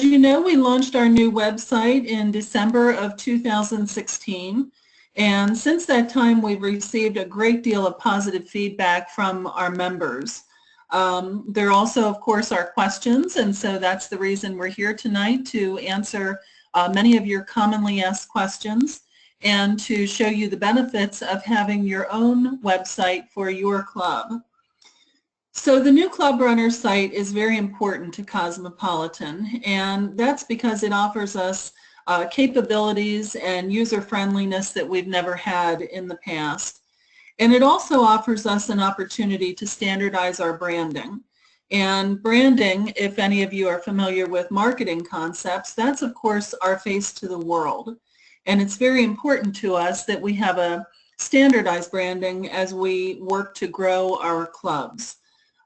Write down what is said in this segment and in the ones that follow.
you know, we launched our new website in December of 2016. And since that time, we've received a great deal of positive feedback from our members. There also, of course, are questions, and so that's the reason we're here tonight, to answer many of your commonly asked questions and to show you the benefits of having your own website for your club. So the new ClubRunner site is very important to Cosmopolitan, and that's because it offers us capabilities and user-friendliness that we've never had in the past. And it also offers us an opportunity to standardize our branding. And branding, if any of you are familiar with marketing concepts, that's of course our face to the world. And it's very important to us that we have a standardized branding as we work to grow our clubs.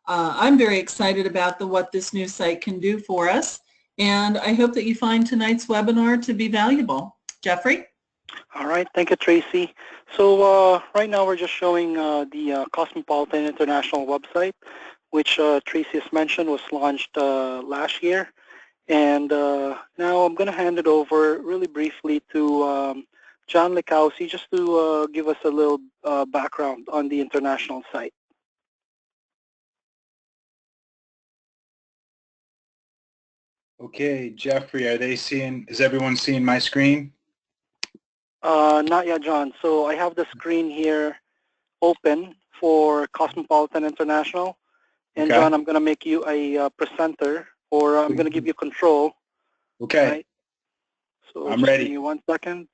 I'm very excited about what this new site can do for us, and I hope that you find tonight's webinar to be valuable. Jeffrey? All right, thank you, Tracy. So right now we're just showing the Cosmopolitan International website, which Tracy has mentioned was launched last year. And now I'm going to hand it over really briefly to John Likowski, just to give us a little background on the international site. Okay, Jeffrey, is everyone seeing my screen? Not yet, John. So I have the screen here open for Cosmopolitan International. And Okay. John, I'm going to make you a presenter, or I'm going to give you control. Okay. Right? So I'm just ready. Give me 1 second.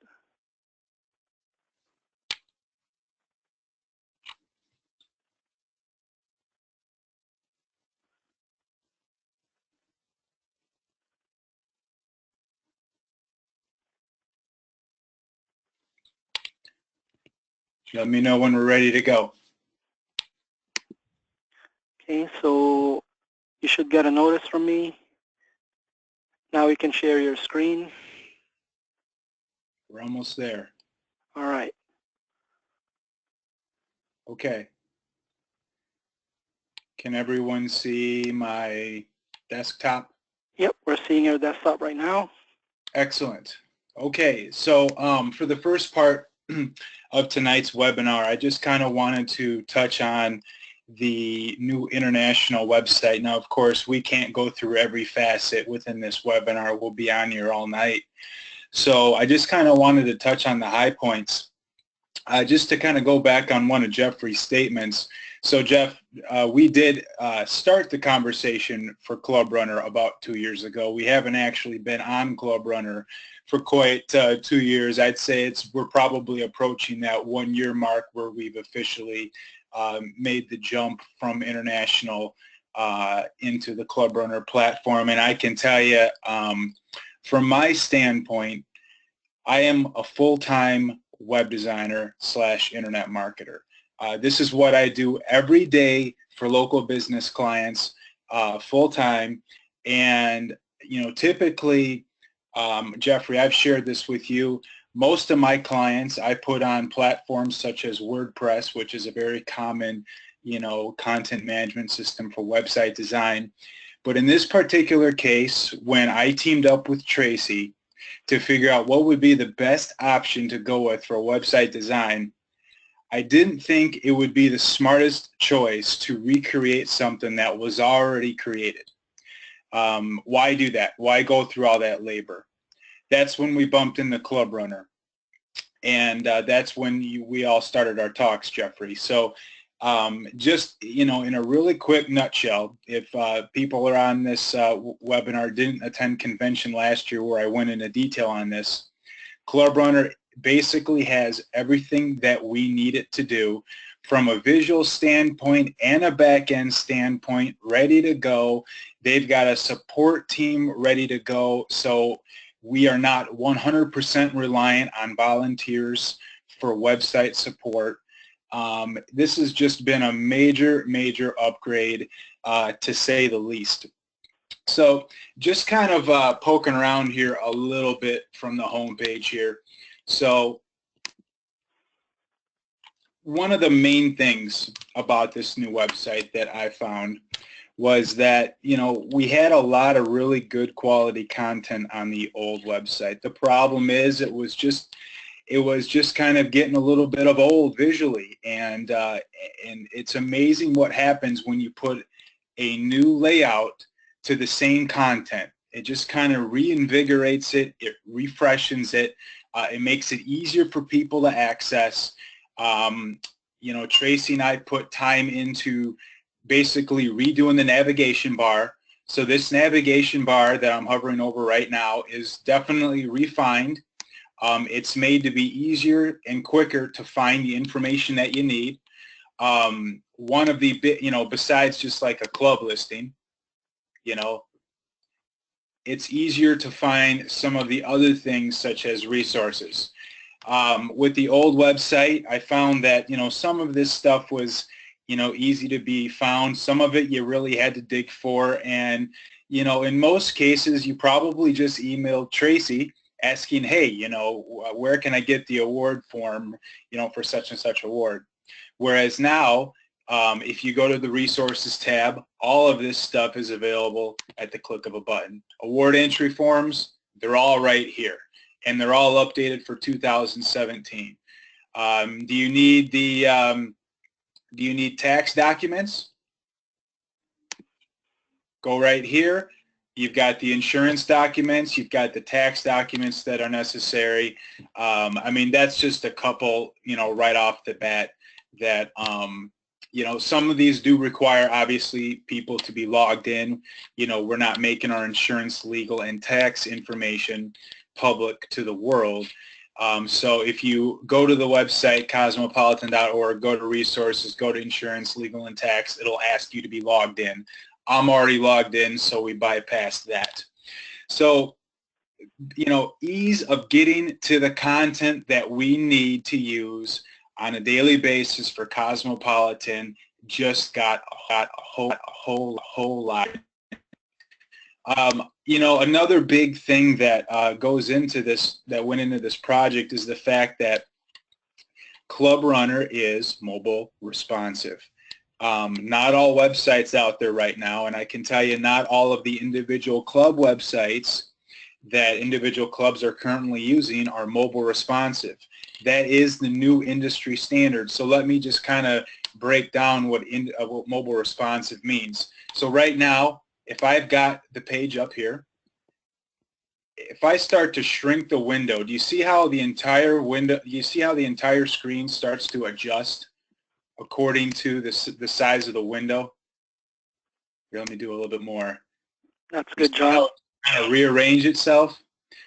Let me know when we're ready to go. Okay, so you should get a notice from me. Now you can share your screen. We're almost there. All right. Okay. Can everyone see my desktop? Yep, we're seeing your desktop right now. Excellent. Okay, so for the first part of tonight's webinar, I just kind of wanted to touch on the new international website. Now, of course, we can't go through every facet within this webinar. We'll be on here all night. So I just kind of wanted to touch on the high points. Just to kind of go back on one of Jeffrey's statements. So Jeff, we did start the conversation for ClubRunner about 2 years ago. We haven't actually been on ClubRunner for quite 2 years. I'd say we're probably approaching that 1 year mark where we've officially made the jump from international into the ClubRunner platform. And I can tell you, from my standpoint, I am a full-time web designer / internet marketer. This is what I do every day for local business clients, full-time. And, you know, typically, Jeffrey, I've shared this with you. Most of my clients I put on platforms such as WordPress, which is a very common, you know, content management system for website design. But in this particular case, when I teamed up with Tracy to figure out what would be the best option to go with for website design, I didn't think it would be the smartest choice to recreate something that was already created. Why do that? Why go through all that labor? That's when we bumped into ClubRunner. And that's when we all started our talks, Jeffrey. So just, you know, in a really quick nutshell, if people are on this webinar didn't attend convention last year where I went into detail on this, ClubRunner basically has everything that we need it to do from a visual standpoint and a back-end standpoint ready to go. They've got a support team ready to go, so we are not 100% reliant on volunteers for website support. This has just been a major, major upgrade, to say the least. So just kind of poking around here a little bit from the home page here. So one of the main things about this new website that I found was that, you know, we had a lot of really good quality content on the old website. The problem is it was just kind of getting a little bit of old visually, and it's amazing what happens when you put a new layout to the same content. It just kind of reinvigorates it, it refreshes it, it makes it easier for people to access. You know, Tracy and I put time into basically redoing the navigation bar. So this navigation bar that I'm hovering over right now is definitely refined. It's made to be easier and quicker to find the information that you need. One of the, you know, besides just like a club listing, you know, it's easier to find some of the other things such as resources. With the old website, I found that, you know, some of this stuff was, you know, easy to be found. Some of it you really had to dig for, and, you know, in most cases you probably just emailed Tracy asking, hey, you know, where can I get the award form, you know, for such and such award. Whereas now, if you go to the resources tab, all of this stuff is available at the click of a button. Award entry forms, they're all right here, and they're all updated for 2017. Do you need tax documents? Go right here. You've got the insurance documents. You've got the tax documents that are necessary. I mean, that's just a couple, you know, right off the bat that, you know, some of these do require, obviously, people to be logged in. You know, we're not making our insurance, legal, and tax information public to the world. So if you go to the website, cosmopolitan.org, go to resources, go to insurance, legal, and tax, it'll ask you to be logged in. I'm already logged in, so we bypassed that. So, you know, ease of getting to the content that we need to use on a daily basis for Cosmopolitan just got a whole lot. You know, another big thing that goes into this, that went into this project, is the fact that ClubRunner is mobile responsive. Not all websites out there right now, and I can tell you not all of the individual club websites that individual clubs are currently using are mobile responsive. That is the new industry standard. So let me just kind of break down what mobile responsive means. So right now, if I've got the page up here, if I start to shrink the window, do you see how the entire window, you see how the entire screen starts to adjust according to the size of the window? Here, let me do a little bit more. That's good, John. Kind of rearrange itself.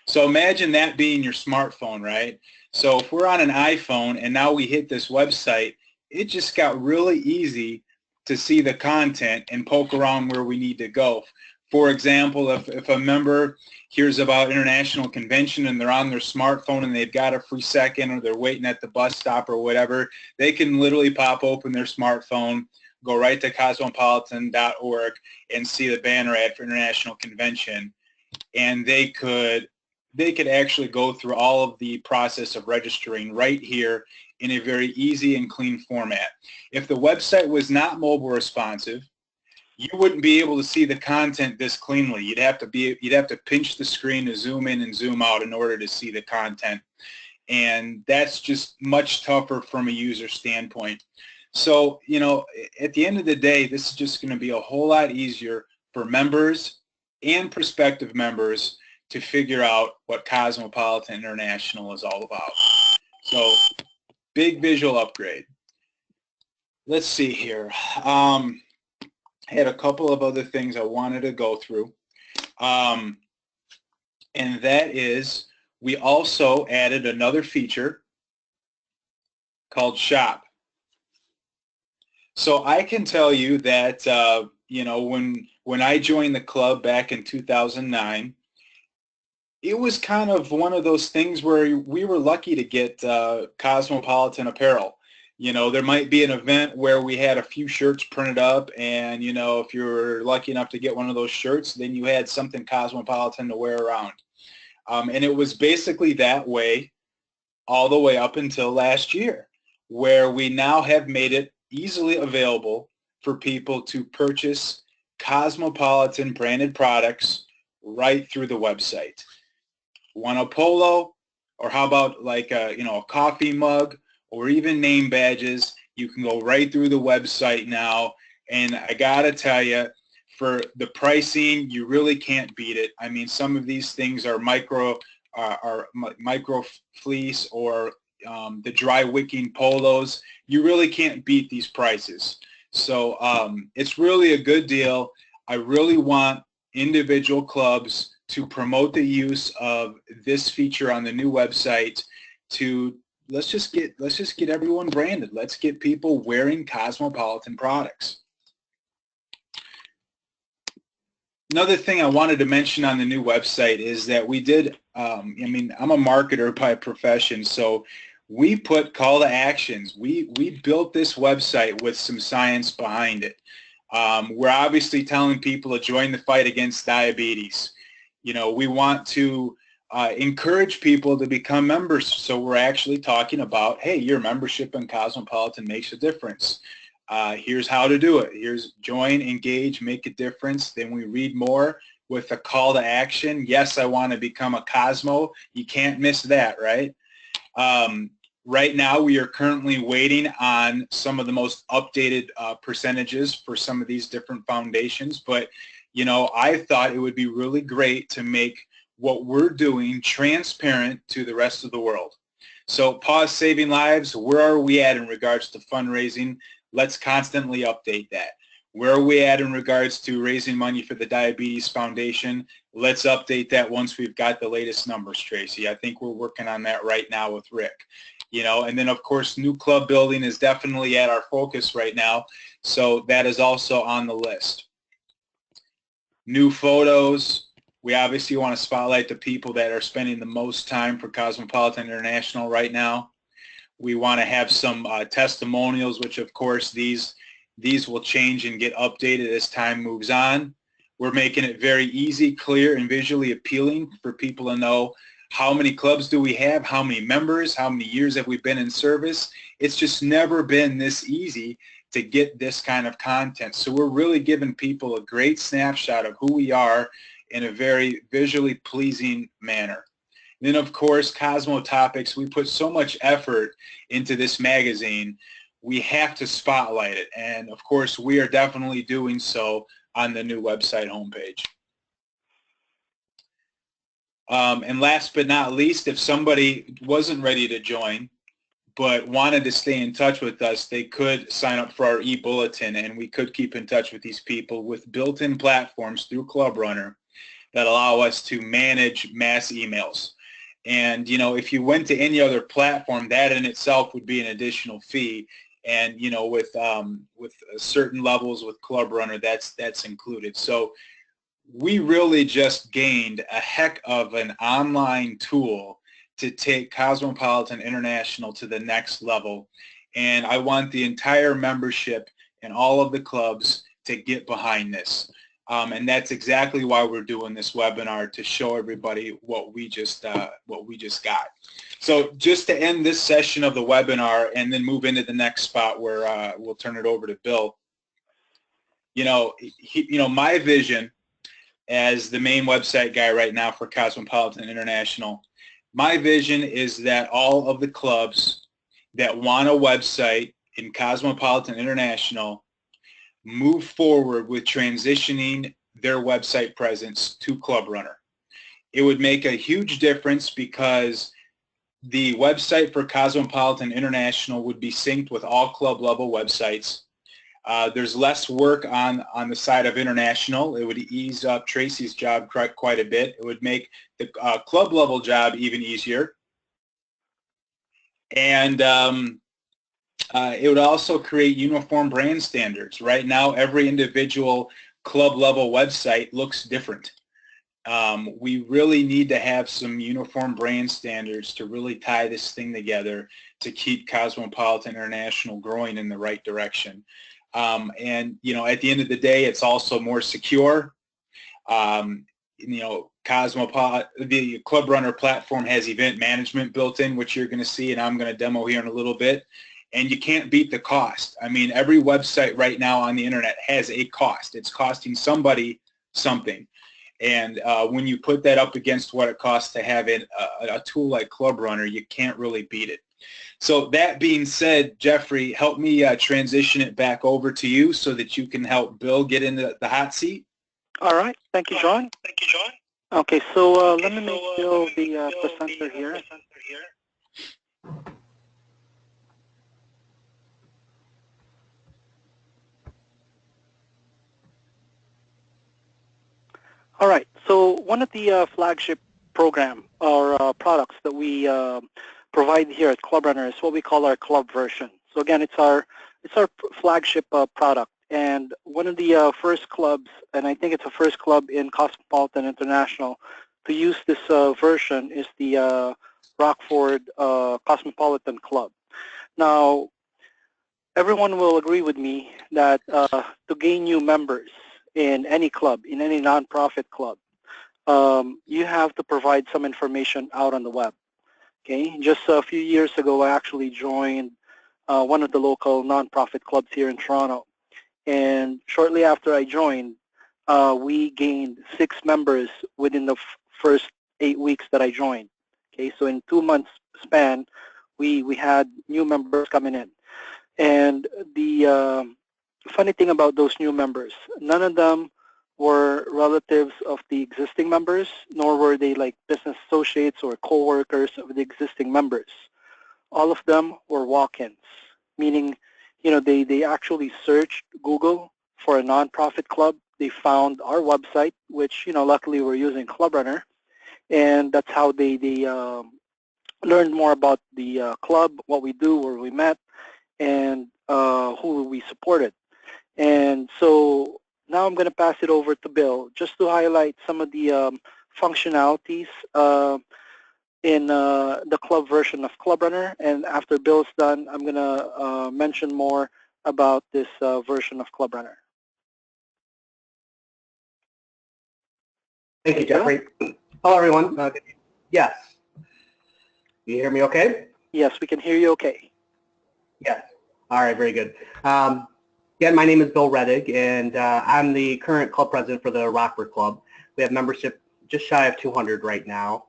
So imagine that being your smartphone, right? So if we're on an iPhone and now we hit this website, it just got really easy to see the content and poke around where we need to go. For example, if a member hears about international convention and they're on their smartphone and they've got a free second, or they're waiting at the bus stop or whatever, they can literally pop open their smartphone, go right to cosmopolitan.org and see the banner ad for international convention, and they could actually go through all of the process of registering right here in a very easy and clean format. If the website was not mobile responsive, you wouldn't be able to see the content this cleanly. You'd have to pinch the screen to zoom in and zoom out in order to see the content, and that's just much tougher from a user standpoint. So, you know, at the end of the day, this is just going to be a whole lot easier for members and prospective members to figure out what Cosmopolitan International is all about. So, big visual upgrade. Let's see here. I had a couple of other things I wanted to go through. And that is, we also added another feature called Shop. So I can tell you that, you know, when I joined the club back in 2009, it was kind of one of those things where we were lucky to get Cosmopolitan apparel. You know, there might be an event where we had a few shirts printed up, and, you know, if you were lucky enough to get one of those shirts, then you had something Cosmopolitan to wear around. And it was basically that way all the way up until last year, where we now have made it easily available for people to purchase Cosmopolitan branded products right through the website. Want a polo, or how about like a, you know, a coffee mug, or even name badges? You can go right through the website now, and I gotta tell you, for the pricing, you really can't beat it. I mean, some of these things are micro fleece, or the dry wicking polos. You really can't beat these prices. So it's really a good deal. I really want individual clubs to promote the use of this feature on the new website to let's just get everyone branded. Let's get people wearing Cosmopolitan products. Another thing I wanted to mention on the new website is that we did, I mean, I'm a marketer by profession, so we put call to actions. We built this website with some science behind it. We're obviously telling people to join the fight against diabetes. You know, we want to encourage people to become members. So we're actually talking about, hey, your membership in Cosmopolitan makes a difference. Here's how to do it. Here's join, engage, make a difference. Then we read more with a call to action. Yes, I want to become a Cosmo. You can't miss that, right? Right now, we are currently waiting on some of the most updated percentages for some of these different foundations. But, you know, I thought it would be really great to make what we're doing transparent to the rest of the world. So Pause Saving Lives, where are we at in regards to fundraising? Let's constantly update that. Where are we at in regards to raising money for the Diabetes Foundation? Let's update that once we've got the latest numbers, Tracy. I think we're working on that right now with Rick. You know, and then of course, new club building is definitely at our focus right now. So that is also on the list. New photos. We obviously want to spotlight the people that are spending the most time for Cosmopolitan International right now. We want to have some testimonials, which of course these will change and get updated as time moves on. We're making it very easy, clear, and visually appealing for people to know how many clubs do we have, how many members, how many years have we been in service. It's just never been this easy to get this kind of content. So we're really giving people a great snapshot of who we are in a very visually pleasing manner. Then, of course, Cosmo Topics. We put so much effort into this magazine. We have to spotlight it. And, of course, we are definitely doing so on the new website homepage. And last but not least, if somebody wasn't ready to join but wanted to stay in touch with us, they could sign up for our e-bulletin, and we could keep in touch with these people with built-in platforms through ClubRunner that allow us to manage mass emails. And, you know, if you went to any other platform, that in itself would be an additional fee. And, you know, with certain levels with ClubRunner, that's included. So we really just gained a heck of an online tool to take Cosmopolitan International to the next level. And I want the entire membership and all of the clubs to get behind this. And that's exactly why we're doing this webinar, to show everybody what we just got. So just to end this session of the webinar and then move into the next spot where we'll turn it over to Bill. You know, my vision as the main website guy right now for Cosmopolitan International, my vision is that all of the clubs that want a website in Cosmopolitan International move forward with transitioning their website presence to ClubRunner. It would make a huge difference because the website for Cosmopolitan International would be synced with all club level websites. There's less work on the side of international. It would ease up Tracy's job quite a bit. It would make the club level job even easier. And it would also create uniform brand standards. Right now, every individual club level website looks different. We really need to have some uniform brand standards to really tie this thing together to keep Cosmopolitan International growing in the right direction. And, you know, at the end of the day, it's also more secure. You know, the ClubRunner platform has event management built in, which you're going to see, and I'm going to demo here in a little bit. and you can't beat the cost. I mean, every website right now on the internet has a cost. It's costing somebody something. And when you put that up against what it costs to have a tool like ClubRunner, you can't really beat it. So that being said, Jeffrey, help me transition it back over to you so that you can help Bill get into the hot seat. All right. Thank you, John. Okay, so let me make Bill the presenter here. All right, so one of the flagship program or products that we provide here at ClubRunner is what we call our club version. So again, it's our flagship product, and one of the first clubs, and I think it's the first club in Cosmopolitan International to use this version, is the Rockford Cosmopolitan Club. Now, everyone will agree with me that to gain new members in any club, in any nonprofit club, you have to provide some information out on the web. Okay, just a few years ago, I actually joined one of the local nonprofit clubs here in Toronto, and shortly after I joined, we gained 6 members within the first 8 weeks that I joined. Okay, so in 2 months span, we had new members coming in, and the funny thing about those new members, none of them were relatives of the existing members, nor were they like business associates or co-workers of the existing members. All of them were walk-ins, meaning, you know, they actually searched Google for a nonprofit club. They found our website, which, you know, luckily we're using ClubRunner, and that's how they learned more about the club, what we do, where we met, and who we supported. And so now I'm going to pass it over to Bill just to highlight some of the functionalities in the club version of ClubRunner. And after Bill's done, I'm going to mention more about this version of ClubRunner. Thank you, Jeffrey. Hello, everyone. Yes. You hear me okay? Yes, we can hear you okay. Yes. All right, very good. Again, my name is Bill Reddig, and I'm the current club president for the Rockford Club. We have membership just shy of 200 right now.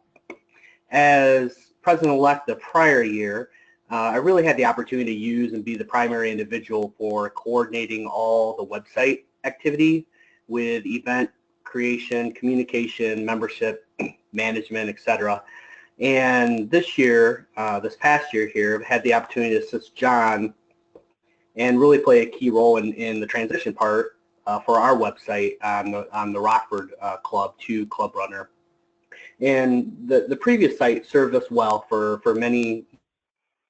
As president-elect the prior year, I really had the opportunity to use and be the primary individual for coordinating all the website activity with event creation, communication, membership, management, etc. And this year, this past year here, I've had the opportunity to assist John and really play a key role in the transition part for our website on the Rockford Club to ClubRunner. And the previous site served us well for many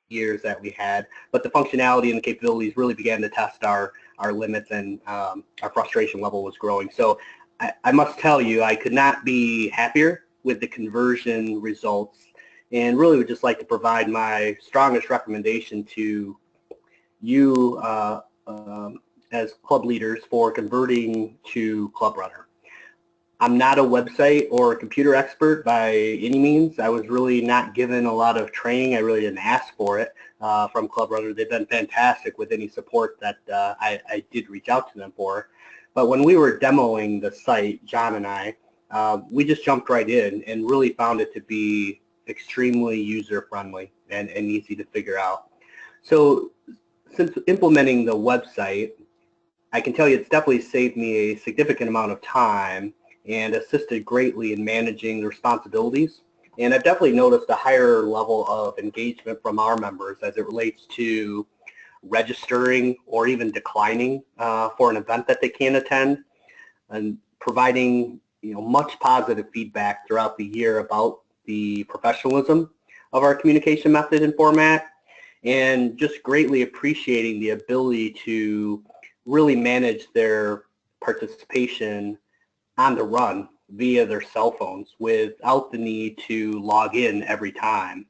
years that we had, but the functionality and the capabilities really began to test our limits, and our frustration level was growing. So I must tell you, I could not be happier with the conversion results, and really would just like to provide my strongest recommendation to you as club leaders for converting to ClubRunner. I'm not a website or a computer expert by any means. I was really not given a lot of training. I really didn't ask for it from ClubRunner. They've been fantastic with any support that I did reach out to them for. But when we were demoing the site, John and I, we just jumped right in and really found it to be extremely user-friendly and easy to figure out. So since implementing the website, I can tell you it's definitely saved me a significant amount of time and assisted greatly in managing the responsibilities. And I've definitely noticed a higher level of engagement from our members as it relates to registering or even declining for an event that they can't attend, and providing much positive feedback throughout the year about the professionalism of our communication method and format, and just greatly appreciating the ability to really manage their participation on the run via their cell phones without the need to log in every time.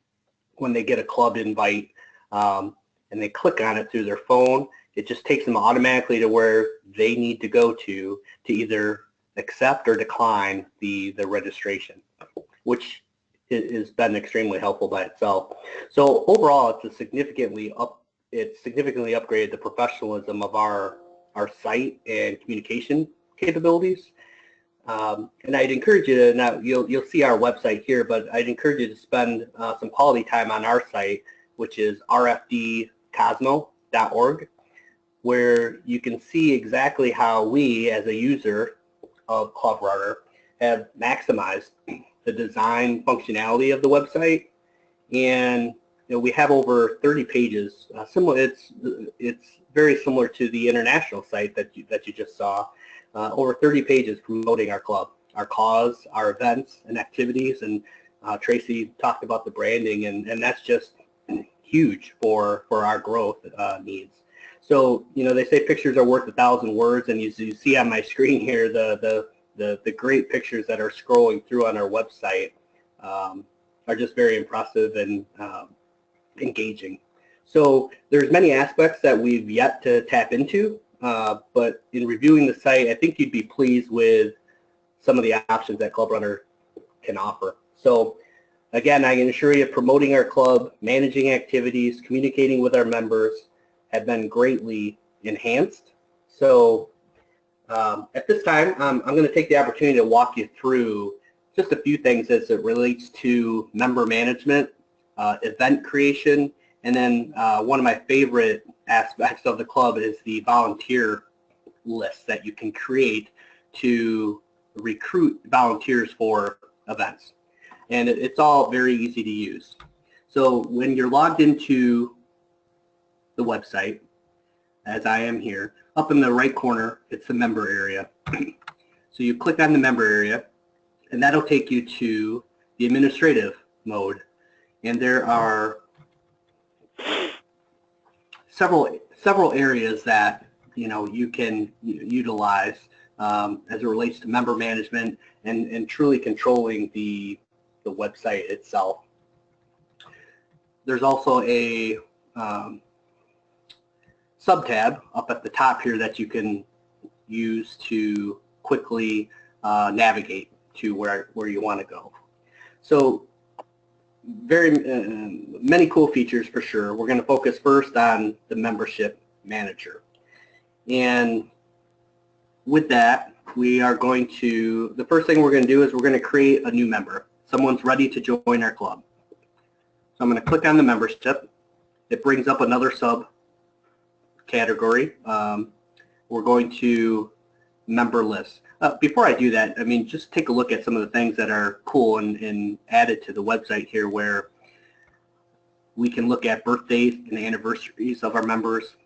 When they get a club invite and they click on it through their phone, it just takes them automatically to where they need to go to either accept or decline the registration, which has been extremely helpful by itself. So overall, it's a significantly it significantly upgraded the professionalism of our site and communication capabilities. And I'd encourage you to, now you'll see our website here, but I'd encourage you to spend some quality time on our site, which is rfdcosmo.org, where you can see exactly how we, as a user of ClubRunner, have maximized the design functionality of the website. And we have over 30 pages. It's very similar to the international site that you just saw. Over 30 pages promoting our club, our cause, our events and activities, and Tracy talked about the branding, and that's just huge for our growth needs. So they say pictures are worth 1,000 words, and you see on my screen here the great pictures that are scrolling through on our website are just very impressive and engaging. So there's many aspects that we've yet to tap into. But in reviewing the site, I think you'd be pleased with some of the options that ClubRunner can offer. So again, I can assure you, promoting our club, managing activities, communicating with our members have been greatly enhanced. So at this time, I'm going to take the opportunity to walk you through just a few things as it relates to member management, event creation, and then one of my favorite aspects of the club is the volunteer list that you can create to recruit volunteers for events. And it's all very easy to use. So when you're logged into the website, as I am here, up in the right corner, it's the member area. So you click on the member area, and that'll take you to the administrative mode. And there are several areas that you can utilize as it relates to member management and truly controlling the website itself. There's also a sub-tab up at the top here that you can use to quickly navigate to where you want to go. So very many cool features for sure. We're going to focus first on the membership manager. And with that, we are going to, the first thing we're going to do is we're going to create a new member. Someone's ready to join our club. So I'm going to click on the membership. It brings up another sub category. We're going to member list. Before I do that, I mean, just take a look at some of the things that are cool and added to the website here, where we can look at birthdays and anniversaries of our members.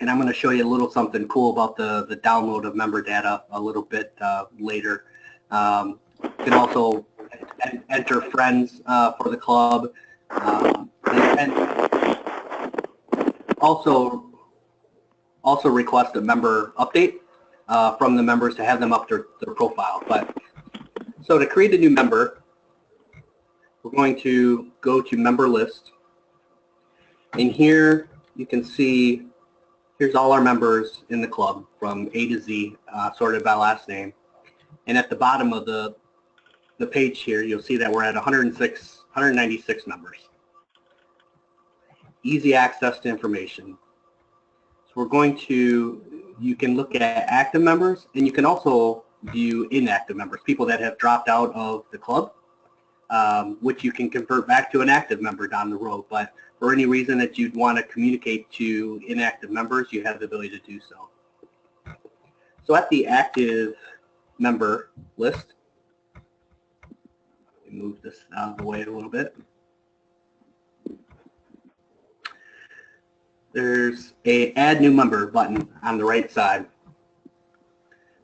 And I'm going to show you a little something cool about the download of member data a little bit later. You can also enter friends for the club, and also request a member update from the members to have them up their profile. But so to create a new member, we're going to go to member list, and here you can see here's all our members in the club from A to Z, sorted by last name. And at the bottom of the page here, you'll see that we're at 196 members. Easy access to information. So we're going to, you can look at active members, and you can also view inactive members, people that have dropped out of the club, which you can convert back to an active member down the road. But for any reason that you'd want to communicate to inactive members, you have the ability to do so. So at the active member list, let me move this out of the way a little bit. There's a add new member button on the right side.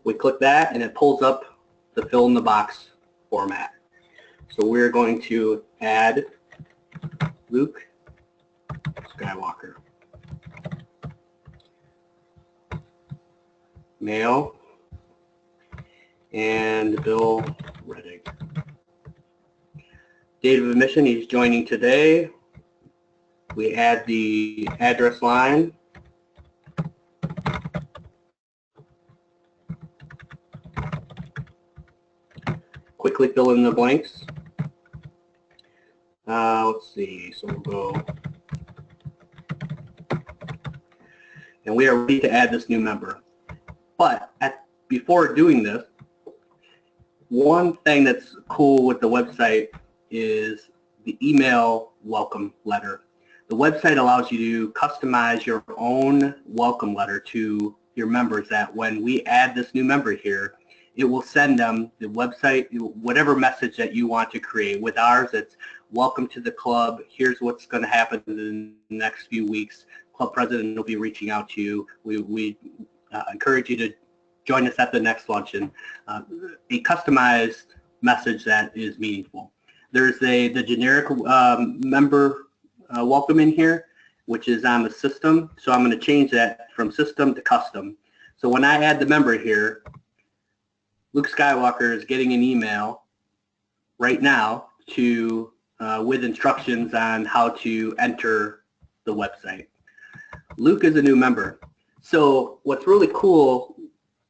We click that and it pulls up the fill in the box format. So we're going to add Luke Skywalker. Male, and Bill Reddick. Date of admission, he's joining today. We add the address line. Quickly fill in the blanks. Let's see, so we'll go and we are ready to add this new member. But before doing this, one thing that's cool with the website is the email welcome letter. The website allows you to customize your own welcome letter to your members, that when we add this new member here, it will send them the website, whatever message that you want to create. With ours, it's welcome to the club. Here's what's going to happen in the next few weeks. Club president will be reaching out to you. We encourage you to join us at the next luncheon. A customized message that is meaningful. There's the generic member welcome in here, which is on the system. So I'm going to change that from system to custom. So when I add the member here, Luke Skywalker is getting an email right now with instructions on how to enter the website. Luke is a new member. So what's really cool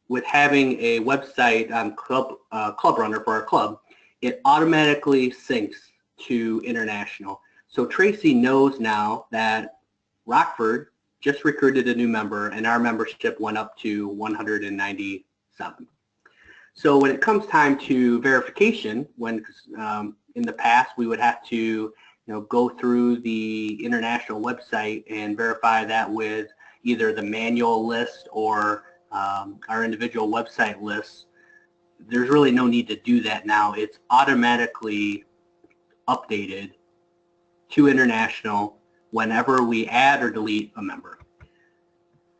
with having a website on ClubRunner for our club, it automatically syncs to international. So Tracy knows now that Rockford just recruited a new member and our membership went up to 197. So when it comes time to verification, when in the past we would have to go through the international website and verify that with either the manual list or our individual website lists, there's really no need to do that now. It's automatically updated to international whenever we add or delete a member.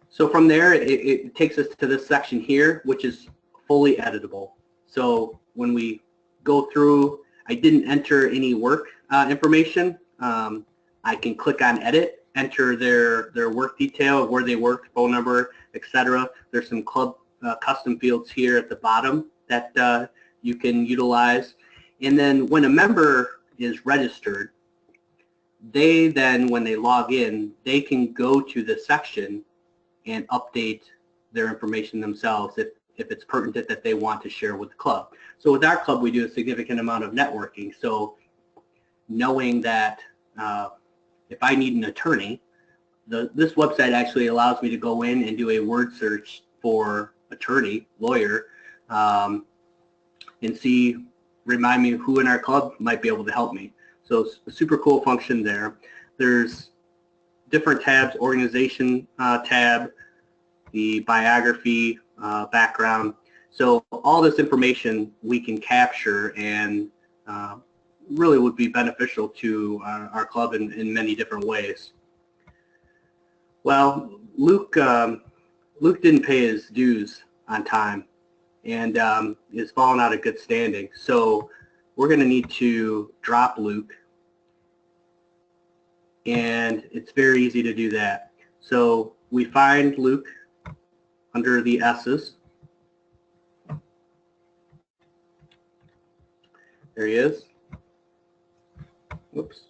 So from there, it takes us to this section here, which is fully editable. So when we go through, I didn't enter any work information. I can click on edit, enter their work detail, where they worked, phone number, etc. There's some club custom fields here at the bottom that you can utilize. And then when a member is registered, they then, when they log in, they can go to the section and update their information themselves if it's pertinent that they want to share with the club. So with our club, we do a significant amount of networking. So knowing that if I need an attorney, this website actually allows me to go in and do a word search for attorney, lawyer, and remind me who in our club might be able to help me. So it's a super cool function there. There's different tabs, organization tab, the biography, background. So all this information we can capture and really would be beneficial to our club in many different ways. Well, Luke didn't pay his dues on time and is falling out of good standing. So we're going to need to drop Luke, and it's very easy to do that. So we find Luke under the S's. There he is. Whoops.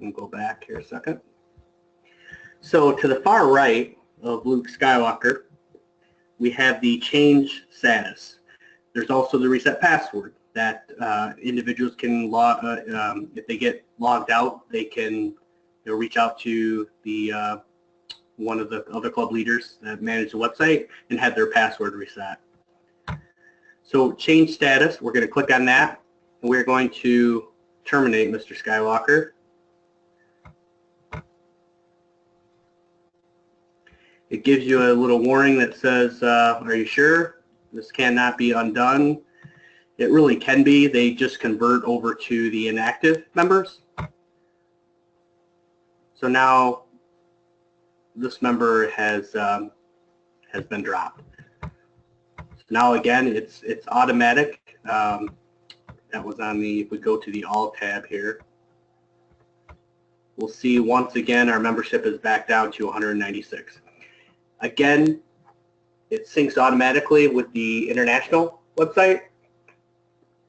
We'll go back here a second. So to the far right of Luke Skywalker, we have the change status. There's also the reset password that individuals can log, if they get logged out, they can reach out to the one of the other club leaders that manage the website and have their password reset. So change status, we're going to click on that, and we're going to terminate Mr. Skywalker. It gives you a little warning that says, are you sure? This cannot be undone. It really can be. They just convert over to the inactive members. So now this member has been dropped. So now again, it's automatic. That was on the, if we go to the All tab here, we'll see once again our membership is back down to 196. Again, it syncs automatically with the international website,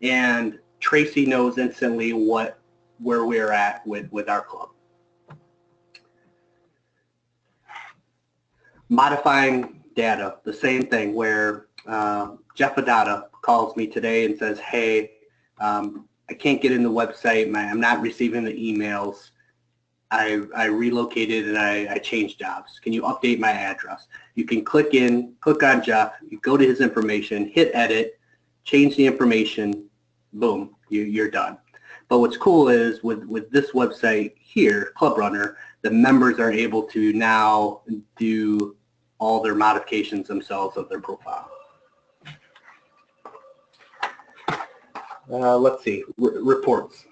and Tracy knows instantly where we're at with our club. Modifying data, the same thing, where Jeff Adata calls me today and says, hey, I can't get in the website, I'm not receiving the emails. I relocated and I changed jobs. Can you update my address? You can click on Jeff, you go to his information, hit edit, change the information, boom, you're done. But what's cool is with this website here, ClubRunner, the members are able to now do all their modifications themselves of their profile. Let's see, reports.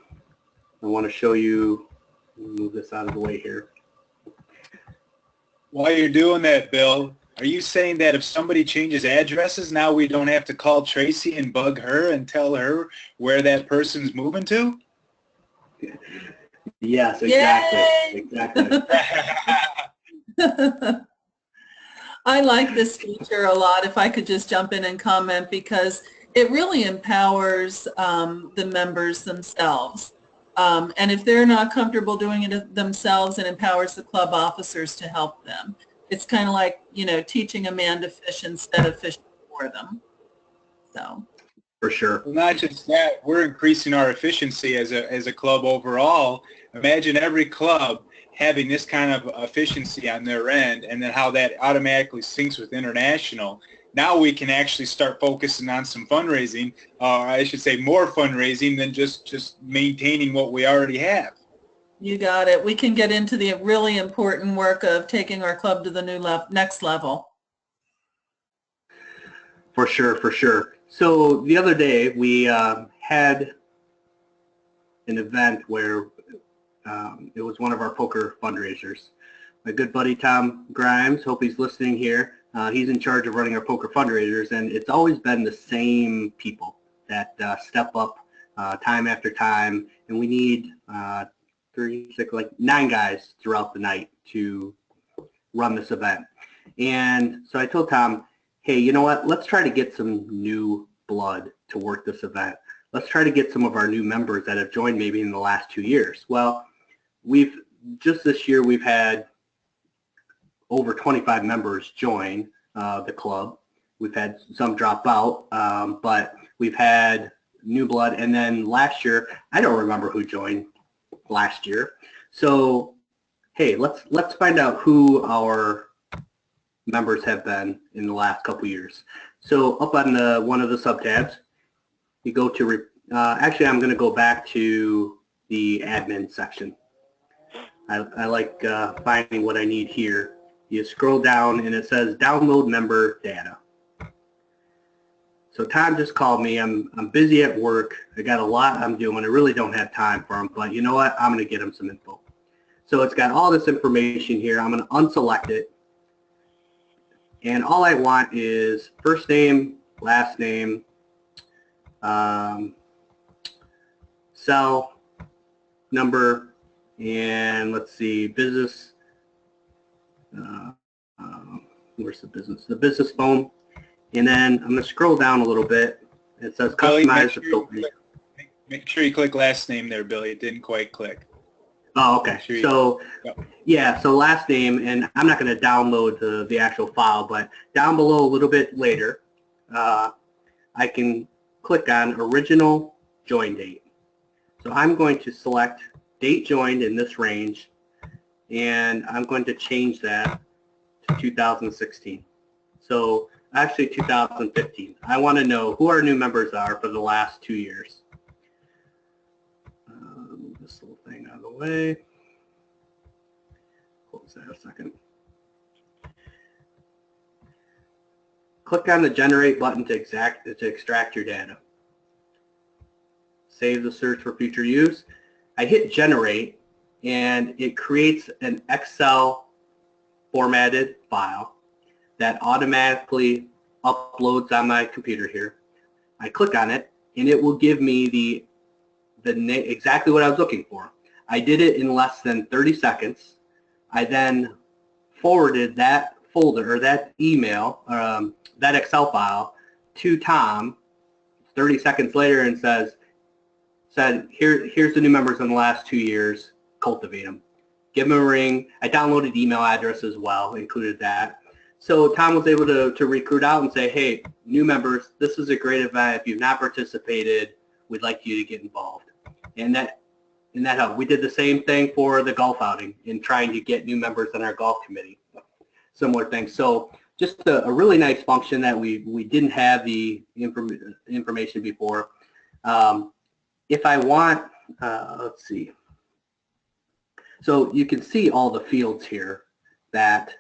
I want to show you, move this out of the way here. While you're doing that, Bill, are you saying that if somebody changes addresses, now we don't have to call Tracy and bug her and tell her where that person's moving to? Yes, exactly. Exactly. I like this feature a lot, if I could just jump in and comment, because it really empowers the members themselves. And if they're not comfortable doing it themselves, it empowers the club officers to help them. It's kind of like, you know, teaching a man to fish instead of fishing for them. So. For sure. Well, not just that, we're increasing our efficiency as a club overall. Imagine every club having this kind of efficiency on their end, and then how that automatically syncs with international. Now we can actually start focusing on some fundraising, or I should say more fundraising than just maintaining what we already have. You got it. We can get into the really important work of taking our club to the next level. For sure, for sure. So the other day we had an event where it was one of our poker fundraisers. My good buddy Tom Grimes, hope he's listening here. He's in charge of running our poker fundraisers, and it's always been the same people that step up time after time, and we need 9 guys throughout the night to run this event. And so I told Tom, hey, you know what, let's try to get some new blood to work this event. Let's try to get some of our new members that have joined maybe in the last 2 years. Well, just this year we've had over 25 members join the club. We've had some drop out, but we've had new blood. And then last year, I don't remember who joined last year. So, hey, let's find out who our members have been in the last couple years. So up on one of the subtabs, you go to, actually I'm going to go back to the admin section. I like finding what I need here. You scroll down and it says download member data. So Tom just called me. I'm busy at work. I got a lot I'm doing. I really don't have time for him, but you know what? I'm going to get him some info. So it's got all this information here. I'm going to unselect it. And all I want is first name, last name, cell number, and let's see, business, where's the business? The business phone. And then I'm going to scroll down a little bit. It says customize the filter. Make sure you click last name there, Billy. It didn't quite click. Oh, okay. Sure So, yep. Yeah, so last name, and I'm not going to download the actual file, but down below a little bit later, I can click on original join date. So I'm going to select date joined in this range, and I'm going to change that to 2016. So actually 2015. I want to know who our new members are for the last 2 years. Move this little thing out of the way. Close that a second. Click on the generate button to extract your data. Save the search for future use. I hit generate and it creates an Excel formatted file that automatically uploads on my computer here. I click on it and it will give me the exactly what I was looking for. I did it in less than 30 seconds. I then forwarded that folder or that email, that Excel file to Tom 30 seconds later and said, here's the new members in the last 2 years, cultivate them. Give them a ring. I downloaded email address as well, included that. So Tom was able to recruit out and say, hey, new members, this is a great event. If you've not participated, we'd like you to get involved. And that and that helped. We did the same thing for the golf outing in trying to get new members on our golf committee. Similar thing. So just a really nice function that we didn't have the information before. If I want, let's see. So you can see all the fields here that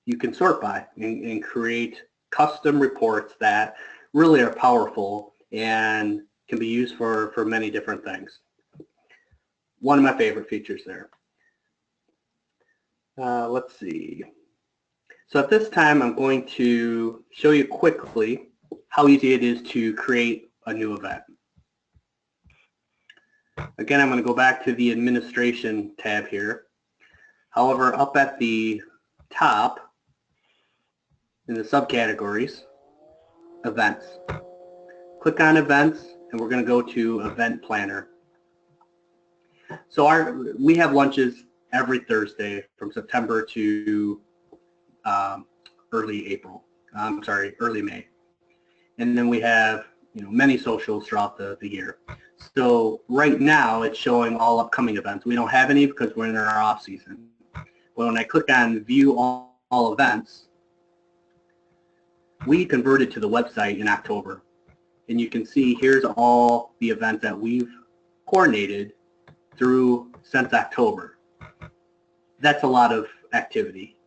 you can sort by and create custom reports that really are powerful and can be used for many different things. One of my favorite features there. Let's see. So at this time, I'm going to show you quickly how easy it is to create a new event. Again, I'm going to go back to the administration tab here. However, up at the top in the subcategories, events. Click on events, and we're going to go to event planner. So we have lunches every Thursday from September to early May. And then we have many socials throughout the year. So right now it's showing all upcoming events. We don't have any because we're in our off season. But when I click on view all events, we converted to the website in October. And you can see here's all the events that we've coordinated through since October. That's a lot of activity.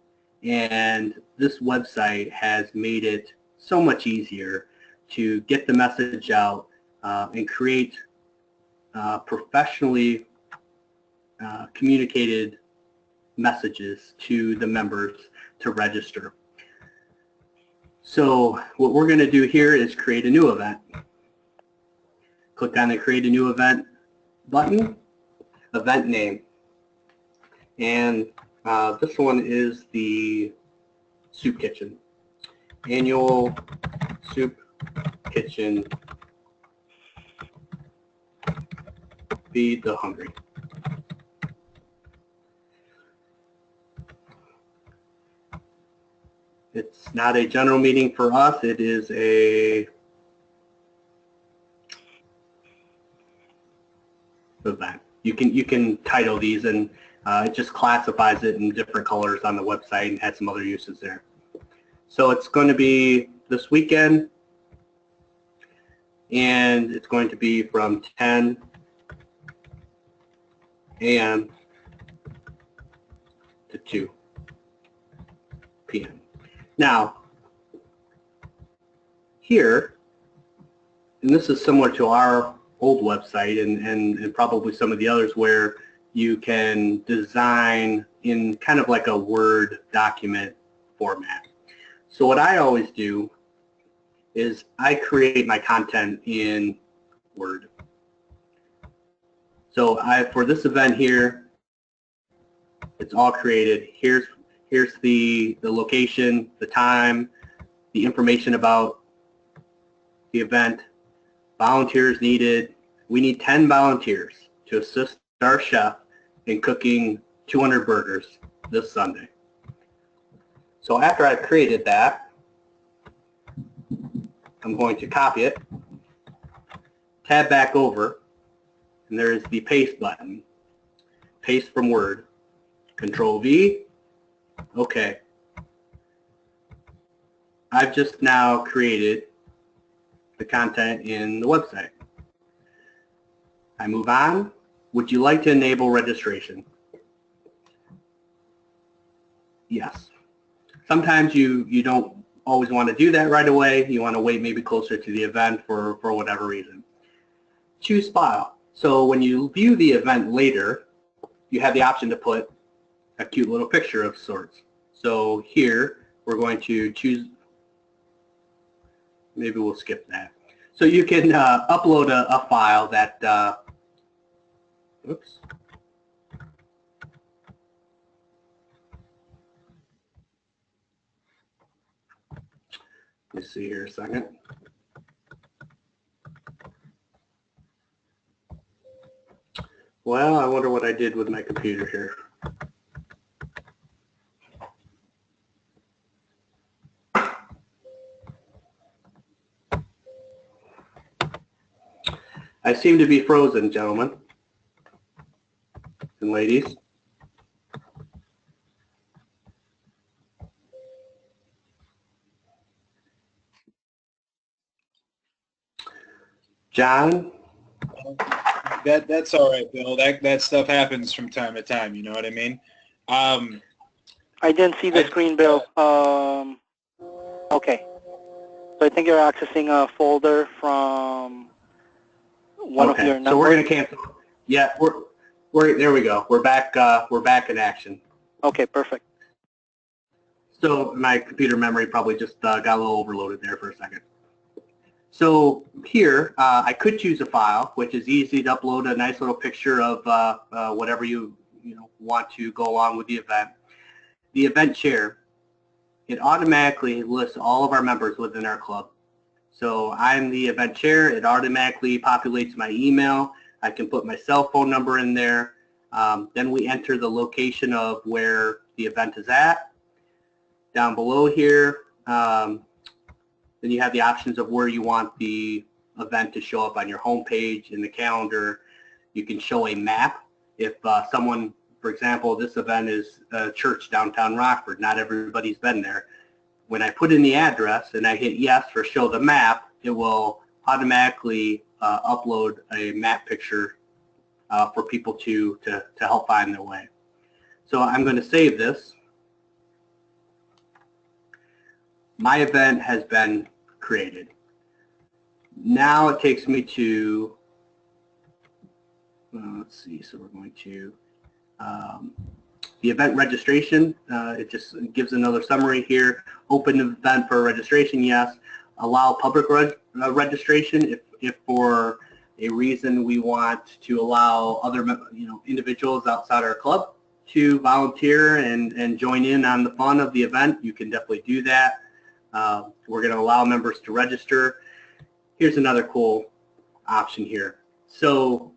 And this website has made it so much easier to get the message out and create professionally communicated messages to the members to register. So what we're going to do here is create a new event. Click on the Create a New Event button, event name. And this one is the Soup Kitchen. Annual Soup Kitchen Feed the Hungry. It's not a general meeting for us. It is a event. You can title these, and it just classifies it in different colors on the website and has some other uses there. So it's going to be this weekend, and it's going to be from 10 a.m. to 2 p.m. Now, here, and this is similar to our old website and probably some of the others where you can design in kind of like a Word document format. So what I always do is I create my content in Word. So for this event here, it's all created. Here's the location, the time, the information about the event, volunteers needed. We need 10 volunteers to assist our chef in cooking 200 burgers this Sunday. So after I've created that, I'm going to copy it, tab back over, and there's the paste button. Paste from Word. Control V. Okay. I've just now created the content in the website. I move on. Would you like to enable registration? Yes. Sometimes you don't always want to do that right away. You want to wait maybe closer to the event for whatever reason. Choose file. So when you view the event later, you have the option to put a cute little picture of sorts. So here we're going to choose, maybe we'll skip that. So you can upload a file that, oops. Let me see here a second. Well, I wonder what I did with my computer here. I seem to be frozen, gentlemen. and ladies. John? That's all right, Bill. That stuff happens from time to time. You know what I mean? I didn't see the screen, Bill. Okay. So I think you're accessing a folder from one of your numbers. So we're going to cancel. Yeah, we're there. We go. We're back. We're back in action. Okay, perfect. So my computer memory probably just got a little overloaded there for a second. So here, I could choose a file, which is easy to upload a nice little picture of whatever you want to go along with the event. The event share, it automatically lists all of our members within our club. So I'm the event chair. It automatically populates my email. I can put my cell phone number in there. Then we enter the location of where the event is at. Down below here, then you have the options of where you want the event to show up on your home page, in the calendar. You can show a map. If someone, for example, this event is a church downtown Rockford, not everybody's been there. When I put in the address and I hit yes for show the map, it will automatically upload a map picture for people to help find their way. So I'm going to save this. My event has been created. Now it takes me to, let's see, so we're going to the event registration. It just gives another summary here. Open event for registration, yes. Allow public registration if for a reason we want to allow other individuals outside our club to volunteer and join in on the fun of the event. You can definitely do that. We're going to allow members to register. Here's another cool option here. So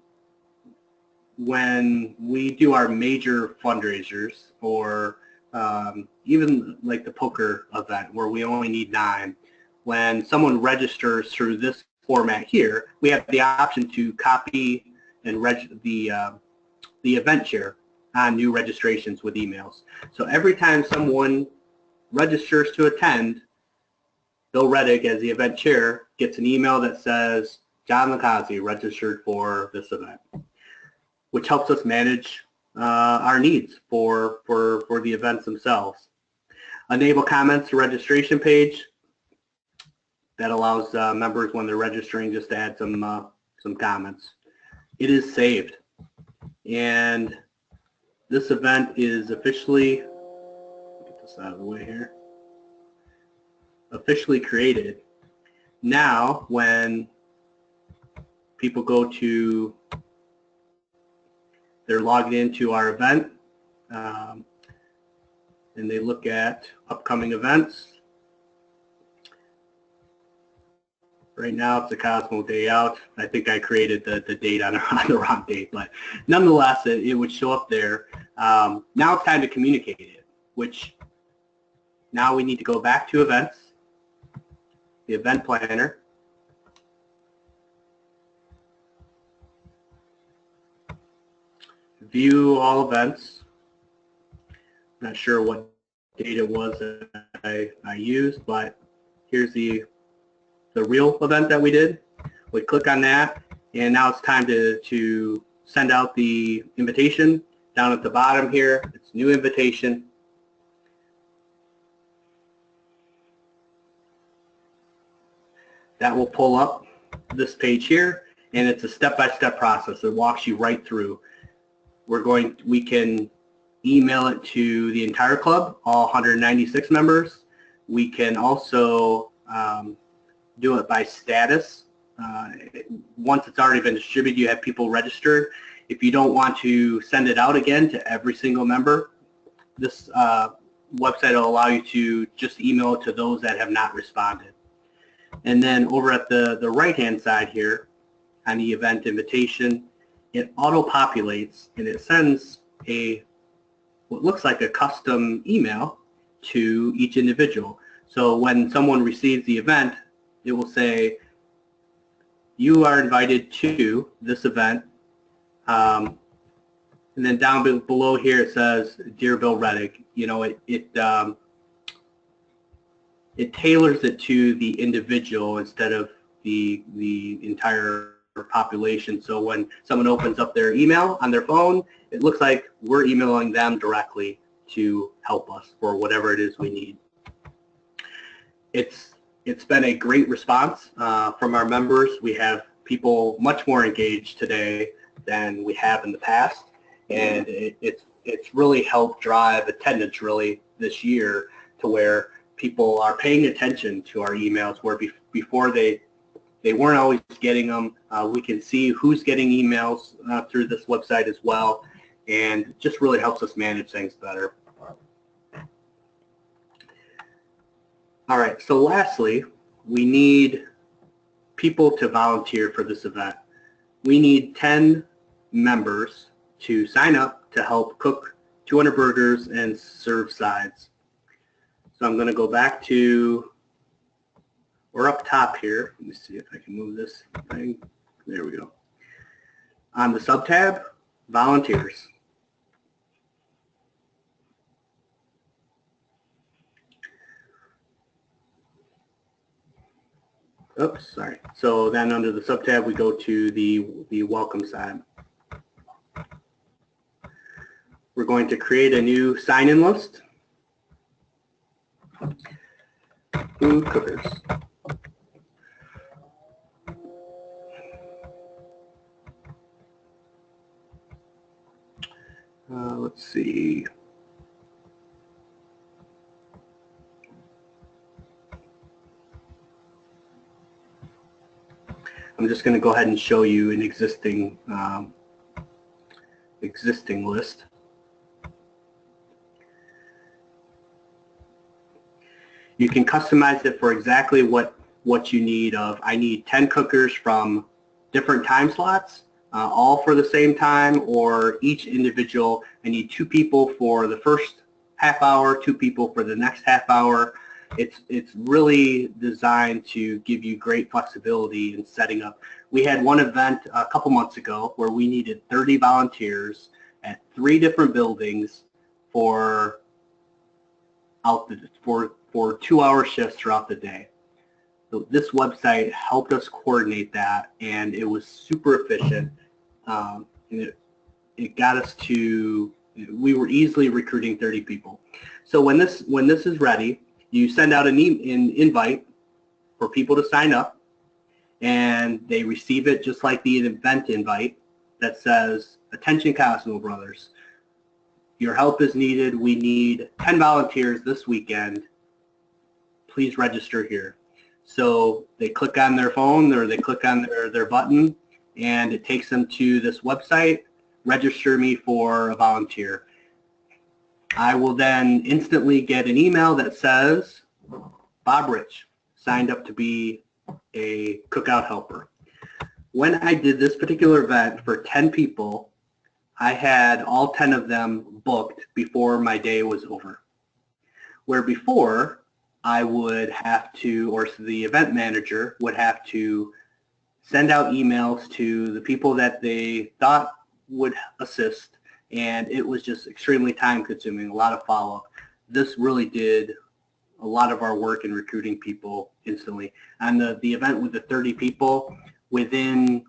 when we do our major fundraisers, or even like the poker event where we only need 9, when someone registers through this format here, we have the option to copy and the event share on new registrations with emails. So every time someone registers to attend, Bill Reddick, as the event chair, gets an email that says, John Lakazi registered for this event, which helps us manage our needs for the events themselves. Enable comments to registration page. That allows members, when they're registering, just to add some comments. It is saved. And this event is officially, get this out of the way here, officially created. Now, when people go to, they're logged into our event, and they look at upcoming events. Right now it's the Cosmo Day Out. I think I created the date on the wrong date, but nonetheless, it would show up there. Now it's time to communicate it, which now we need to go back to events, the event planner, view all events. Not sure what date it was that I used, but here's the real event that we did. We click on that, and now it's time to send out the invitation. Down at the bottom here, it's new invitation. That will pull up this page here, and it's a step-by-step process. It walks you right through. We can email it to the entire club, all 196 members. We can also do it by status. Once it's already been distributed, you have people registered. If you don't want to send it out again to every single member, this website will allow you to just email it to those that have not responded. And then over at the right-hand side here, on the event invitation, it auto-populates and it sends what looks like a custom email to each individual. So when someone receives the event, it will say, you are invited to this event. And then down below here it says, Dear Bill Reddick. You know, it tailors it to the individual instead of the entire population. So when someone opens up their email on their phone, it looks like we're emailing them directly to help us for whatever it is we need. It's been a great response from our members. We have people much more engaged today than we have in the past, and it's really helped drive attendance really this year to where people are paying attention to our emails, where before they weren't always getting them. We can see who's getting emails through this website as well, and just really helps us manage things better. All right, so lastly, we need people to volunteer for this event. We need 10 members to sign up to help cook 200 burgers and serve sides. So I'm going to go back to, we're up top here. Let me see if I can move this thing. There we go. On the sub-tab, volunteers. Oops, sorry. So then under the sub-tab, we go to the welcome side. We're going to create a new sign-in list. Food cookers. Let's see. I'm just going to go ahead and show you an existing list. You can customize it for exactly what you need. I need 10 cookers from different time slots, all for the same time, or each individual. I need 2 people for the first half hour, 2 people for the next half hour. It's really designed to give you great flexibility in setting up. We had one event a couple months ago where we needed 30 volunteers at 3 different buildings for 2-hour shifts throughout the day. So this website helped us coordinate that, and it was super efficient. And it got us to, we were easily recruiting 30 people. So when this is ready, you send out an invite for people to sign up, and they receive it just like the event invite that says, "Attention Cosmo Brothers, your help is needed. We need 10 volunteers this weekend. Please register here." So they click on their phone, or they click on their button, and it takes them to this website, register me for a volunteer. I will then instantly get an email that says, Bob Rich signed up to be a cookout helper. When I did this particular event for 10 people, I had all 10 of them booked before my day was over. Where before, I would have to, or the event manager would have to send out emails to the people that they thought would assist, and it was just extremely time consuming, a lot of follow-up. This really did a lot of our work in recruiting people instantly. And the event with the 30 people, within,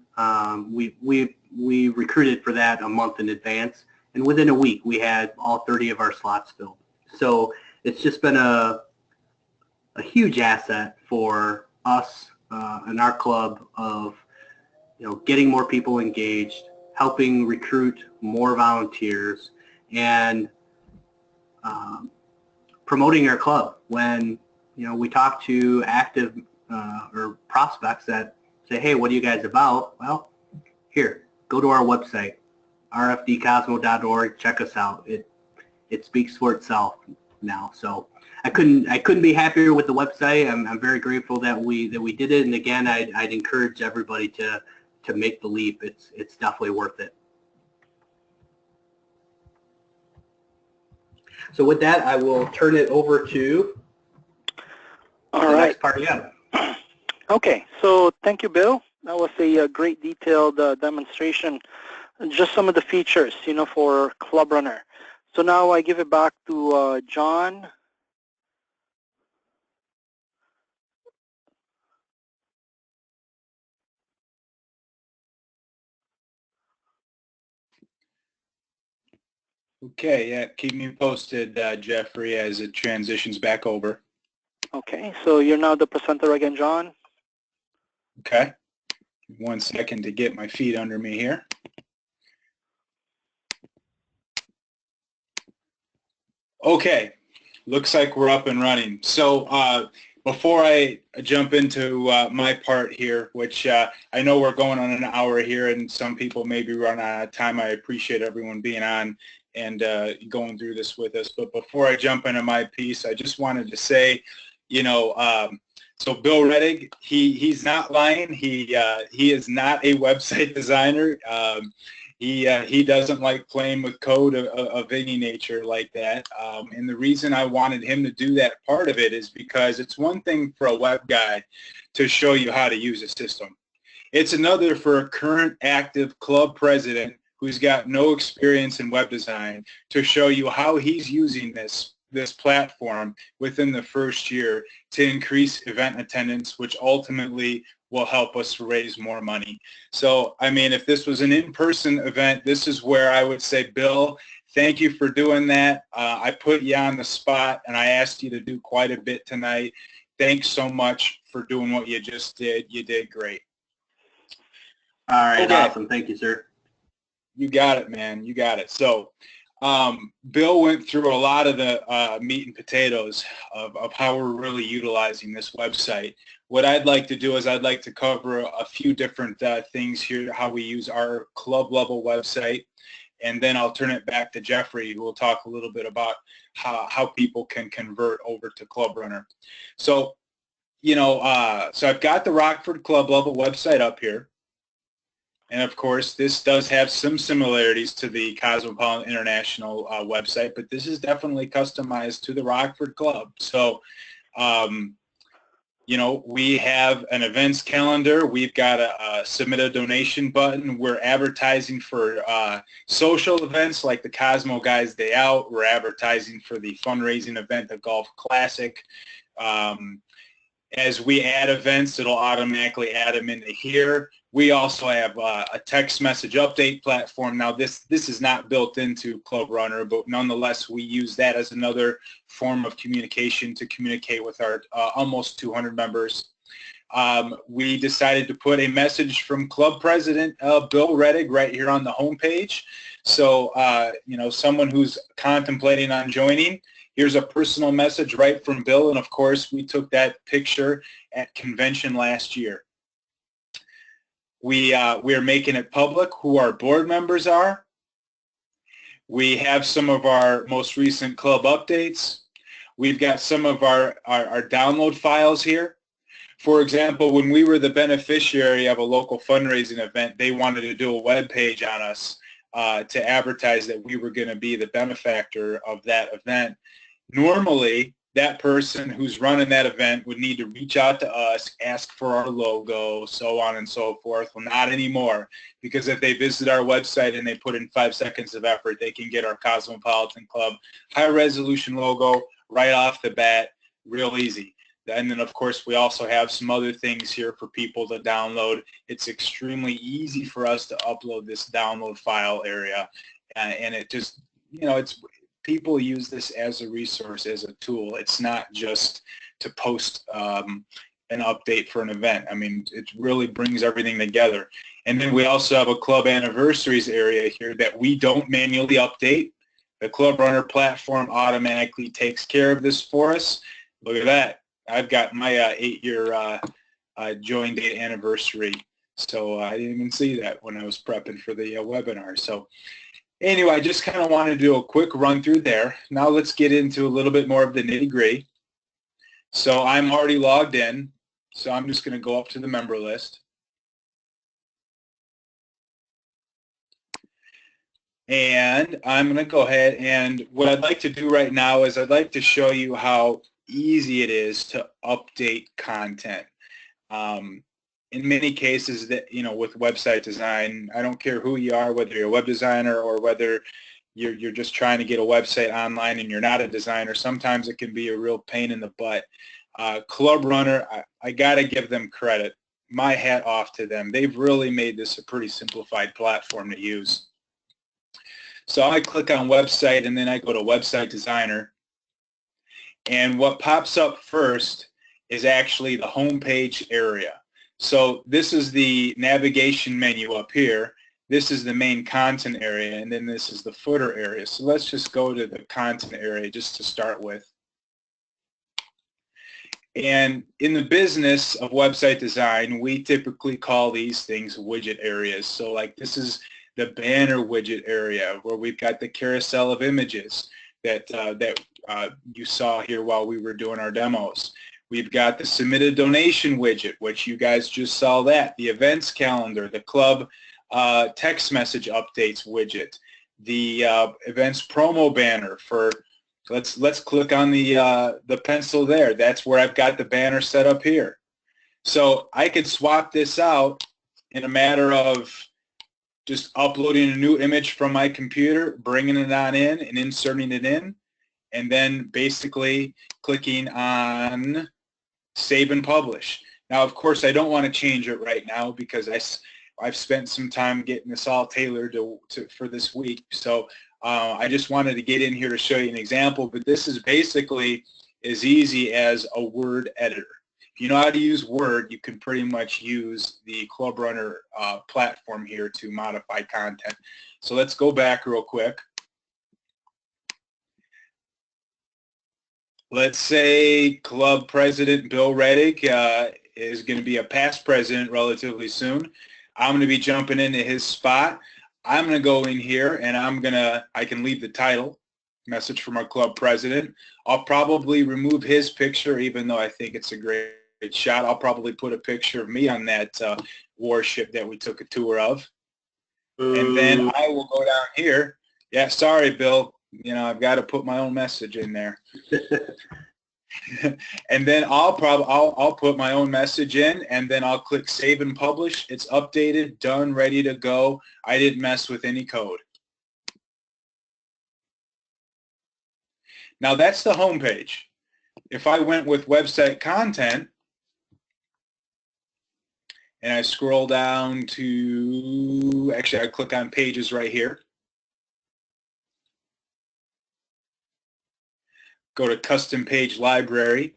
we recruited for that a month in advance, and within a week we had all 30 of our slots filled. So it's just been a huge asset for us and our club of, getting more people engaged, helping recruit more volunteers, and promoting our club. When we talk to active or prospects that say, "Hey, what are you guys about?" Well, here, go to our website, rfdcosmo.org. Check us out. It speaks for itself now. So I couldn't be happier with the website. I'm very grateful that we did it. And again, I'd encourage everybody to make the leap. It's definitely worth it. So with that, I will turn it over to the next part. Yeah. Okay, so thank you, Bill. That was a great detailed demonstration just some of the features, for ClubRunner. So now I give it back to John. Okay, yeah, keep me posted, Jeffrey, as it transitions back over. Okay, so you're now the presenter again, John. Okay, 1 second to get my feet under me here. Okay, looks like we're up and running. So before I jump into my part here, which I know we're going on an hour here and some people maybe run out of time, I appreciate everyone being on and going through this with us. But before I jump into my piece, I just wanted to say, so Bill Rettig, he's not lying. He is not a website designer. He doesn't like playing with code of any nature like that. And the reason I wanted him to do that part of it is because it's one thing for a web guy to show you how to use a system. It's another for a current active club president who's got no experience in web design to show you how he's using this platform within the first year to increase event attendance, which ultimately will help us raise more money. So, I mean, if this was an in-person event, this is where I would say, Bill, thank you for doing that. I put you on the spot, and I asked you to do quite a bit tonight. Thanks so much for doing what you just did. You did great. All right, okay. Awesome. Thank you, sir. You got it, man. You got it. So, Bill went through a lot of the meat and potatoes of how we're really utilizing this website. What I'd like to do is I'd like to cover a few different things here, how we use our club level website, and then I'll turn it back to Jeffrey, who will talk a little bit about how people can convert over to ClubRunner. So, so I've got the Rockford Club level website up here. And of course, this does have some similarities to the Cosmopolitan International website, but this is definitely customized to the Rockford Club. So, we have an events calendar. We've got a submit a donation button. We're advertising for social events like the Cosmo Guys Day Out. We're advertising for the fundraising event, the Golf Classic. As we add events, it'll automatically add them into here. We also have a text message update platform. Now, this is not built into ClubRunner, but nonetheless, we use that as another form of communication to communicate with our almost 200 members. We decided to put a message from Club President Bill Rettig right here on the homepage. So, someone who's contemplating on joining, here's a personal message right from Bill, and of course, we took that picture at convention last year. We are making it public who our board members are. We have some of our most recent club updates. We've got some of our download files here. For example, when we were the beneficiary of a local fundraising event, they wanted to do a web page on us to advertise that we were going to be the benefactor of that event. Normally, that person who's running that event would need to reach out to us, ask for our logo, so on and so forth. Well, not anymore, because if they visit our website and they put in 5 seconds of effort, they can get our Cosmopolitan Club high-resolution logo right off the bat, real easy. And then, of course, we also have some other things here for people to download. It's extremely easy for us to upload this download file area, and it just, people use this as a resource, as a tool. It's not just to post an update for an event. I mean, it really brings everything together. And then we also have a club anniversaries area here that we don't manually update. The ClubRunner platform automatically takes care of this for us. Look at that. I've got my 8-year join date anniversary. So I didn't even see that when I was prepping for the webinar. So anyway, I just kind of want to do a quick run through there. Now let's get into a little bit more of the nitty-gritty. So I'm already logged in, so I'm just going to go up to the member list. And I'm going to go ahead, and what I'd like to do right now is I'd like to show you how easy it is to update content. in many cases that, with website design, I don't care who you are, whether you're a web designer or whether you're just trying to get a website online and you're not a designer, sometimes it can be a real pain in the butt. ClubRunner, I got to give them credit. My hat off to them. They've really made this a pretty simplified platform to use. So I click on website and then I go to website designer. And what pops up first is actually the home page area. So this is the navigation menu up here. This is the main content area, and then this is the footer area. So let's just go to the content area just to start with. And in the business of website design, we typically call these things widget areas. So like this is the banner widget area where we've got the carousel of images that you saw here while we were doing our demos. We've got the submit a donation widget, which you guys just saw that, the events calendar, the club text message updates widget, the events promo banner for, let's click on the pencil there. That's where I've got the banner set up here. So I could swap this out in a matter of just uploading a new image from my computer, bringing it on in and inserting it in, and then basically clicking on save and publish. Now, of course, I don't want to change it right now because I've spent some time getting this all tailored for this week. So I just wanted to get in here to show you an example, but this is basically as easy as a Word editor. If you know how to use Word, you can pretty much use the ClubRunner platform here to modify content. So let's go back real quick. Let's say club president Bill Reddick is going to be a past president relatively soon. I'm going to be jumping into his spot. I'm going to go in here and I can leave the title, message from our club president. I'll probably remove his picture, even though I think it's a great shot. I'll probably put a picture of me on that warship that we took a tour of. And then I will go down here. Yeah, sorry, Bill. I've got to put my own message in there. And then I'll put my own message in, and then I'll click save and publish. It's updated, done, ready to go. I didn't mess with any code. Now that's the home page. If I went with website content and I scroll down to, actually I click on pages right here. Go to custom page library.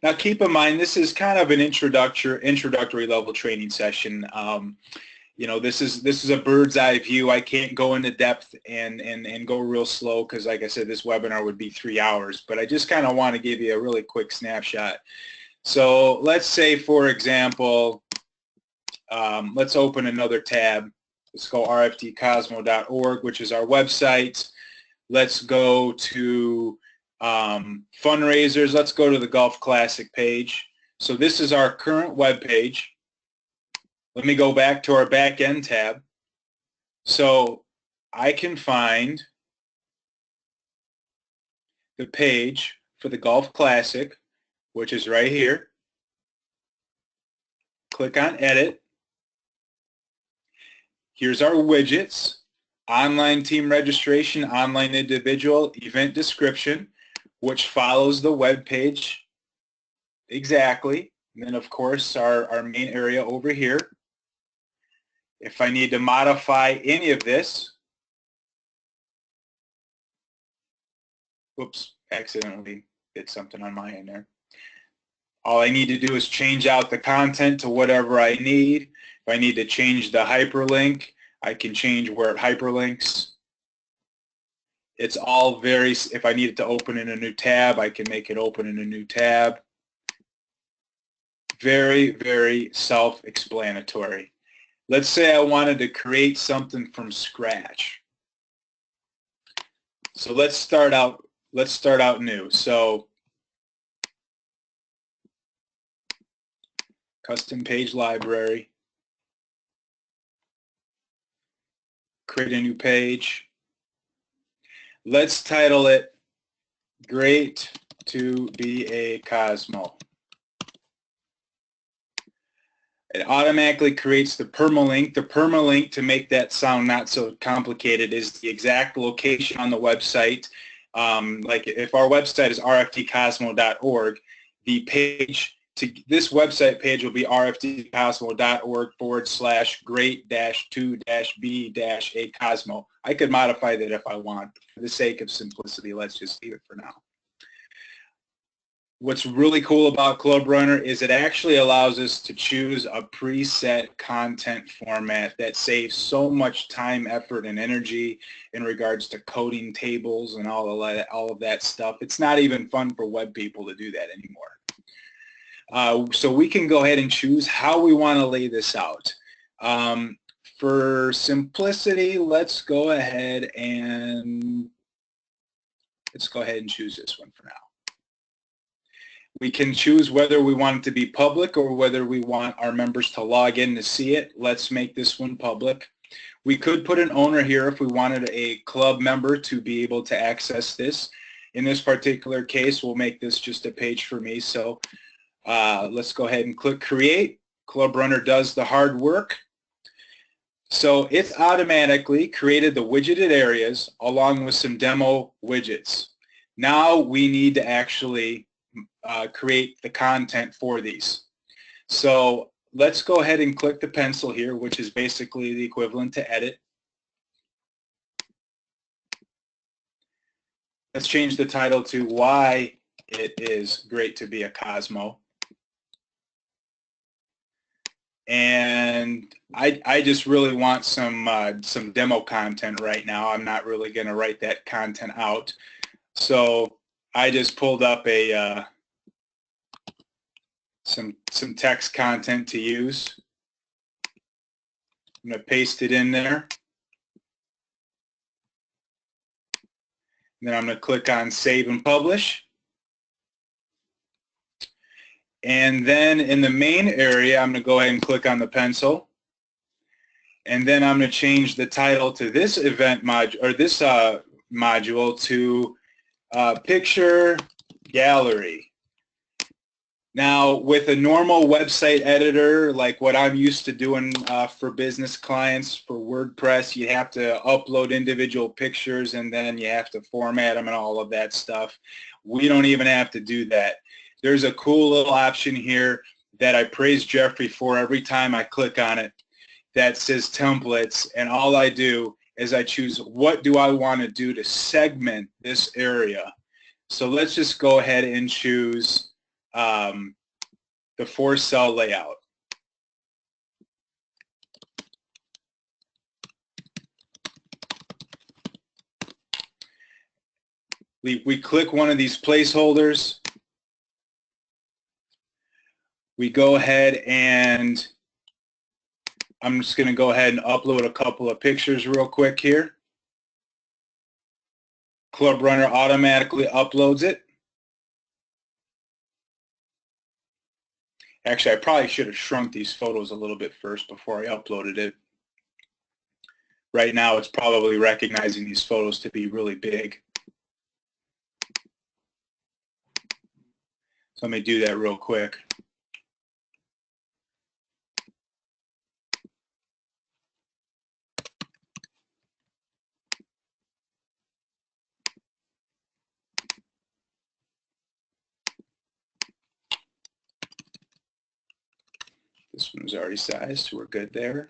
Now keep in mind this is kind of an introductory level training session. This is a bird's eye view. I can't go into depth and go real slow because like I said, this webinar would be 3 hours, but I just kind of want to give you a really quick snapshot. So let's say, for example, let's open another tab. Let's go rftcosmo.org, which is our website. Let's go to fundraisers. Let's go to the Golf Classic page. So this is our current web page. Let me go back to our back end tab. So I can find the page for the Golf Classic, which is right here. Click on edit. Here's our widgets: online team registration, online individual, event description, which follows the web page exactly. And then of course our main area over here. If I need to modify any of this, whoops, accidentally did something on my end there. All I need to do is change out the content to whatever I need. If I need to change the hyperlink, I can change where it hyperlinks. It's all if I need it to open in a new tab, I can make it open in a new tab. Very, very self-explanatory. Let's say I wanted to create something from scratch. So let's start out new. So custom page library. Create a new page. Let's title it Great to be a Cosmo. It automatically creates the permalink. The permalink, to make that sound not so complicated, is the exact location on the website. Like if our website is rftcosmo.org, the page to this website page will be rftcosmo.org/great-2-b-a Cosmo. I could modify that if I want. For the sake of simplicity, let's just leave it for now. What's really cool about ClubRunner is it actually allows us to choose a preset content format that saves so much time, effort, and energy in regards to coding tables and all of that stuff. It's not even fun for web people to do that anymore. So we can go ahead and choose how we want to lay this out. For simplicity, let's go ahead and choose this one for now. We can choose whether we want it to be public or whether we want our members to log in to see it. Let's make this one public. We could put an owner here if we wanted a club member to be able to access this. In this particular case, we'll make this just a page for me. So let's go ahead and click Create. ClubRunner does the hard work. So it's automatically created the widgeted areas along with some demo widgets. Now we need to actually create the content for these. So let's go ahead and click the pencil here, which is basically the equivalent to edit. Let's change the title to Why It Is Great to Be a Cosmo. And I just really want some demo content right now. I'm not really going to write that content out. So I just pulled up a some text content to use. I'm going to paste it in there. And then I'm going to click on Save and Publish. And then in the main area, I'm going to go ahead and click on the pencil. And then I'm going to change the title to this event module, or this module, to Picture Gallery. Now, with a normal website editor, like what I'm used to doing for business clients for WordPress, you have to upload individual pictures and then you have to format them and all of that stuff. We don't even have to do that. There's a cool little option here that I praise Jeffrey for every time I click on it that says templates, and all I do is I choose what do I want to do to segment this area. So let's just go ahead and choose the 4-cell layout. We click one of these placeholders. We go ahead and I'm just going to go ahead and upload a couple of pictures real quick here. ClubRunner automatically uploads it. Actually, I probably should have shrunk these photos a little bit first before I uploaded it. Right now, it's probably recognizing these photos to be really big. So let me do that real quick. This one's already sized, so we're good there.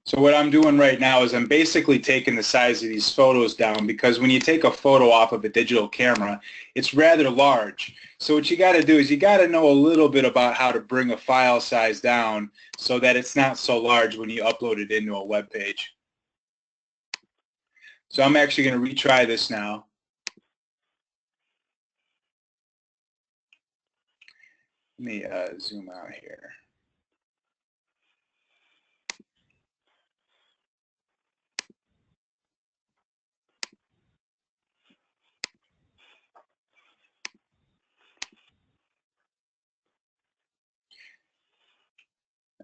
So what I'm doing right now is I'm basically taking the size of these photos down, because when you take a photo off of a digital camera, it's rather large. So what you got to do is you got to know a little bit about how to bring a file size down so that it's not so large when you upload it into a web page. So I'm actually going to retry this now. Let me zoom out here.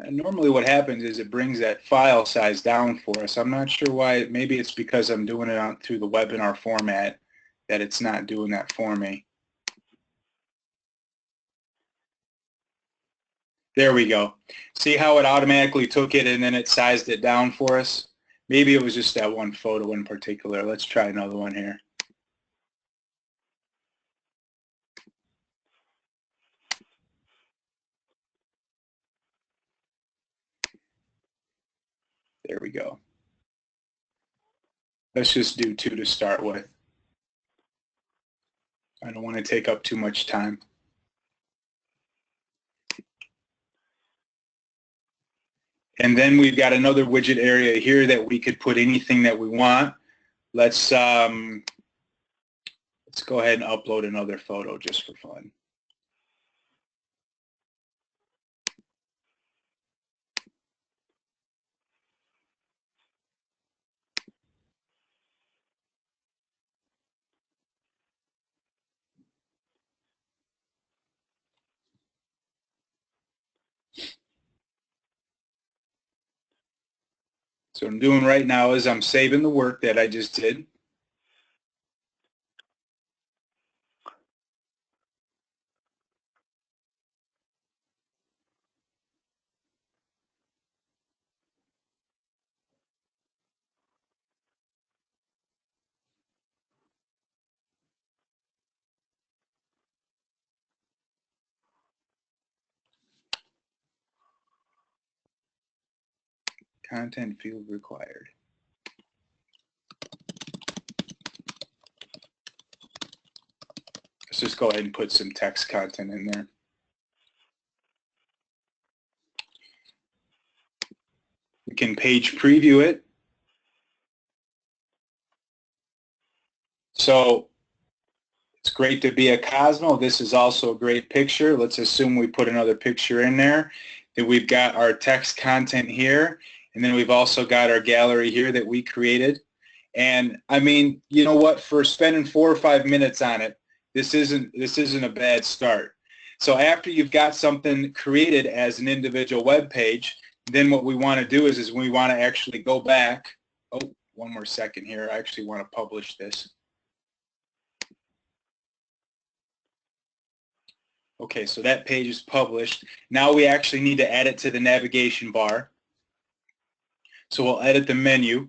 Normally what happens is it brings that file size down for us. I'm not sure why. Maybe it's because I'm doing it through the webinar format that it's not doing that for me. There we go. See how it automatically took it and then it sized it down for us? Maybe it was just that one photo in particular. Let's try another one here. There we go. Let's just do 2 to start with. I don't want to take up too much time. And then we've got another widget area here that we could put anything that we want. Let's go ahead and upload another photo just for fun. So what I'm doing right now is I'm saving the work that I just did. Content field required. Let's just go ahead and put some text content in there. We can page preview it. So it's great to be a Cosmo. This is also a great picture. Let's assume we put another picture in there. Then we've got our text content here. And then we've also got our gallery here that we created. And I mean, you know what? For spending 4 or 5 minutes on it, this isn't a bad start. So after you've got something created as an individual web page, then what we want to do is we want to actually go back. Oh, one more second here. I actually want to publish this. Okay, so that page is published. Now we actually need to add it to the navigation bar. So we'll edit the menu.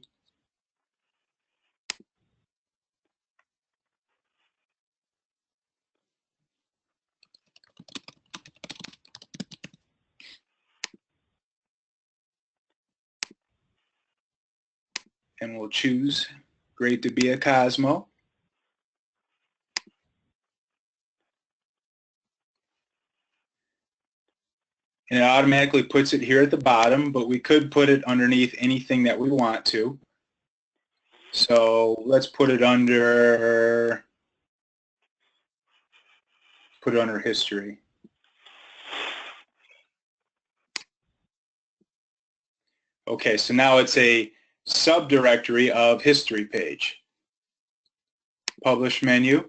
And we'll choose Great to be a Cosmo. And it automatically puts it here at the bottom, but we could put it underneath anything that we want to. So let's put it under history. Okay, so now it's a subdirectory of history page. Publish menu.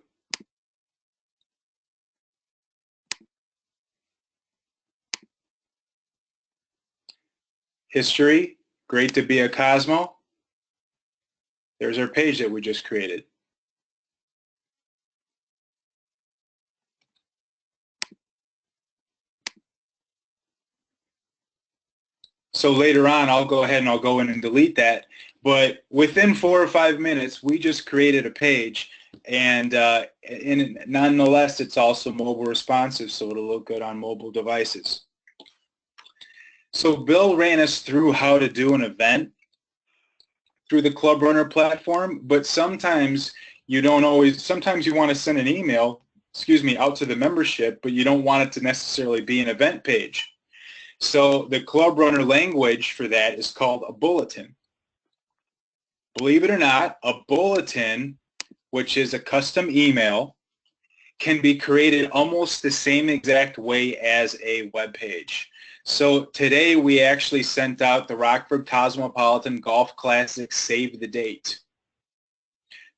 History, great to be a Cosmo. There's our page that we just created. So later on, I'll go ahead and I'll go in and delete that. But within 4 or 5 minutes, we just created a page. And nonetheless, it's also mobile responsive, so it'll look good on mobile devices. So Bill ran us through how to do an event through the ClubRunner platform, but sometimes you don't always, sometimes you want to send an email, out to the membership, but you don't want it to necessarily be an event page. So the ClubRunner language for that is called a bulletin. Believe it or not, a bulletin, which is a custom email, can be created almost the same exact way as a web page. So today we actually sent out the Rockford Cosmopolitan Golf Classic Save the Date.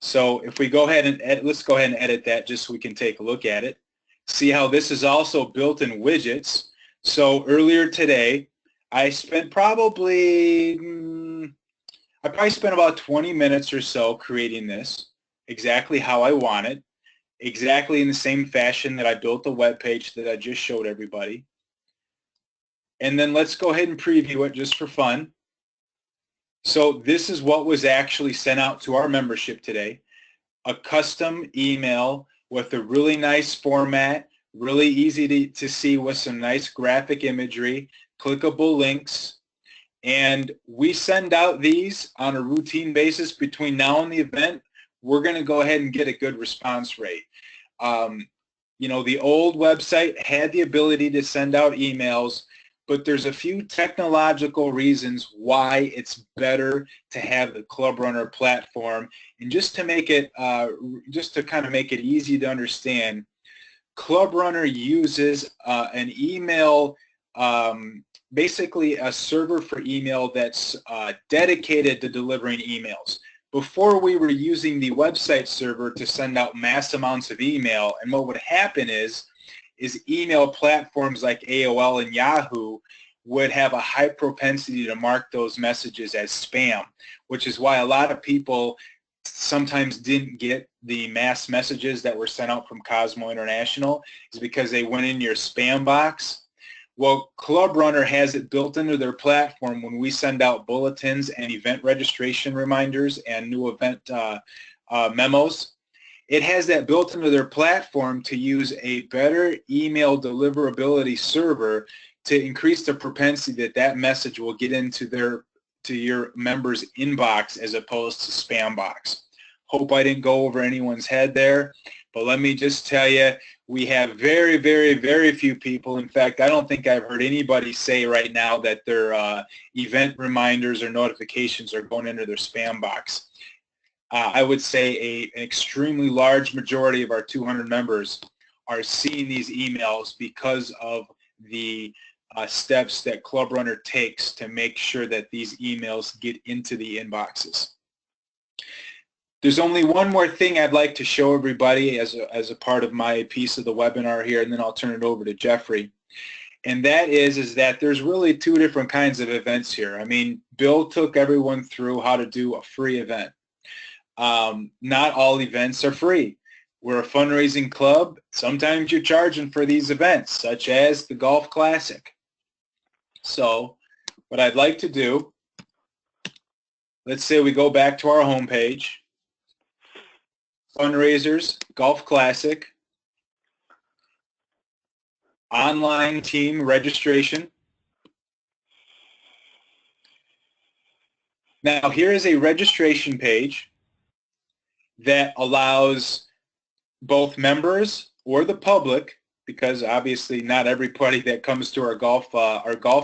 So if we go ahead and edit, let's go ahead and edit that just so we can take a look at it. See how this is also built in widgets. So earlier today, I spent probably, I probably spent about 20 minutes or so creating this, exactly how I want it, exactly in the same fashion that I built the web page that I just showed everybody. And then let's go ahead and preview it just for fun. So this is what was actually sent out to our membership today. A custom email with a really nice format, really easy to see with some nice graphic imagery, clickable links, and we send out these on a routine basis between now and the event. We're going to go ahead and get a good response rate. You know, the old website had the ability to send out emails, but there's a few technological reasons why it's better to have the ClubRunner platform. And just to make it, just to kind of make it easy to understand, ClubRunner uses an email, basically a server for email that's dedicated to delivering emails. Before, we were using the website server to send out mass amounts of email, and what would happen is email platforms like AOL and Yahoo would have a high propensity to mark those messages as spam, which is why a lot of people sometimes didn't get the mass messages that were sent out from Cosmo International, is because they went in your spam box. Well, ClubRunner has it built into their platform when we send out bulletins and event registration reminders and new event memos. It has that built into their platform to use a better email deliverability server to increase the propensity that that message will get into your members' inbox as opposed to spam box. Hope I didn't go over anyone's head there, but let me just tell you, we have very, very, very few people. In fact, I don't think I've heard anybody say right now that their event reminders or notifications are going into their spam box. I would say an extremely large majority of our 200 members are seeing these emails because of the steps that ClubRunner takes to make sure that these emails get into the inboxes. There's only one more thing I'd like to show everybody as a part of my piece of the webinar here, and then I'll turn it over to Jeffrey. And that is that there's really two different kinds of events here. I mean, Bill took everyone through how to do a free event. Not all events are free. We're a fundraising club. Sometimes you're charging for these events, such as the Golf Classic. So what I'd like to do, let's say we go back to our homepage. Fundraisers, Golf Classic, online team registration. Now here is a registration page that allows both members or the public, because obviously not everybody that comes to our golf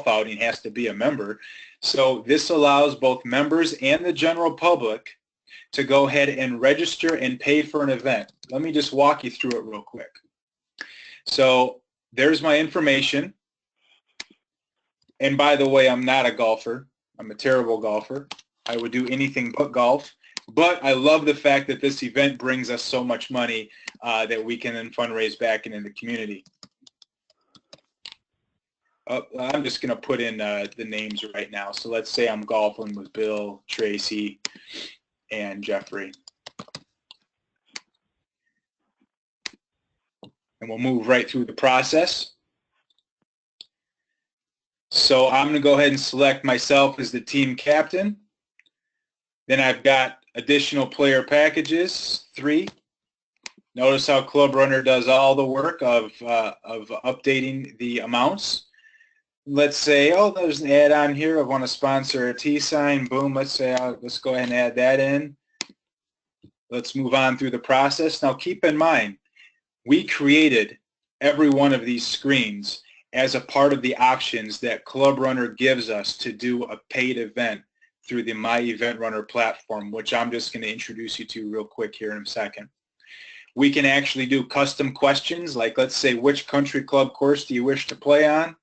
outing has to be a member. So this allows both members and the general public to go ahead and register and pay for an event. Let me just walk you through it real quick. So there's my information. And by the way, I'm not a golfer. I'm a terrible golfer. I would do anything but golf. But I love the fact that this event brings us so much money that we can then fundraise back into the community. I'm just going to put in the names right now. So let's say I'm golfing with Bill, Tracy, and Jeffrey. And we'll move right through the process. So I'm going to go ahead and select myself as the team captain. Then I've got additional player packages, 3. Notice how ClubRunner does all the work of updating the amounts. Let's say, oh, there's an add-on here. I want to sponsor a T-sign. Boom. Let's say, let's go ahead and add that in. Let's move on through the process. Now, keep in mind, we created every one of these screens as a part of the options that ClubRunner gives us to do a paid event through the My Event Runner platform, which I'm just going to introduce you to real quick here in a second. We can actually do custom questions, like let's say, which country club course do you wish to play on?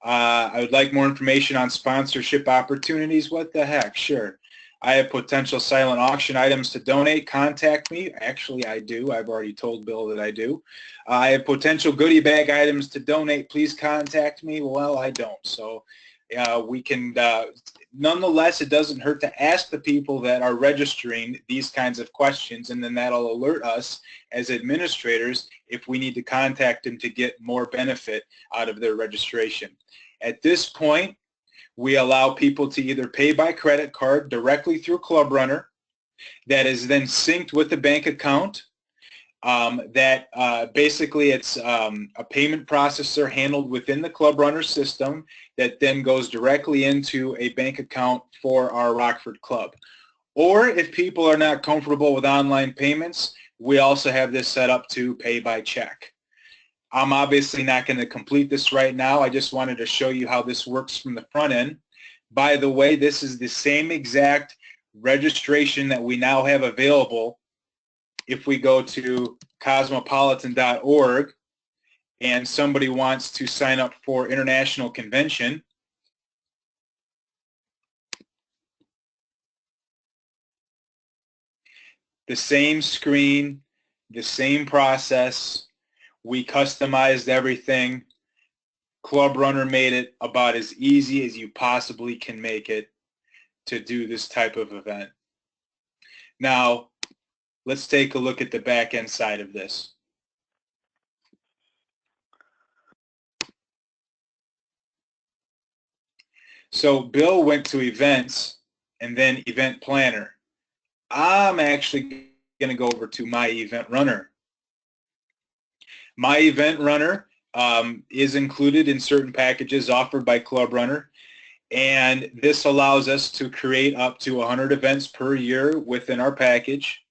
I would like more information on sponsorship opportunities. What the heck? Sure. I have potential silent auction items to donate. Contact me. Actually, I do. I've already told Bill that I do. I have potential goodie bag items to donate. Please contact me. Well, I don't. So we can, nonetheless, it doesn't hurt to ask the people that are registering these kinds of questions, and then that'll alert us as administrators if we need to contact them to get more benefit out of their registration. At this point, we allow people to either pay by credit card directly through ClubRunner, that is then synced with the bank account. Basically it's a payment processor handled within the ClubRunner system that then goes directly into a bank account for our Rockford Club. Or if people are not comfortable with online payments, we also have this set up to pay by check. I'm obviously not going to complete this right now. I just wanted to show you how this works from the front end. By the way, this is the same exact registration that we now have available if we go to cosmopolitan.org and somebody wants to sign up for International Convention. The same screen, the same process. We customized everything. ClubRunner made it about as easy as you possibly can make it to do this type of event. Now, let's take a look at the back end side of this. So Bill went to events and then event planner. I'm actually going to go over to my event runner. My event runner is included in certain packages offered by ClubRunner, and this allows us to create up to 100 events per year within our package.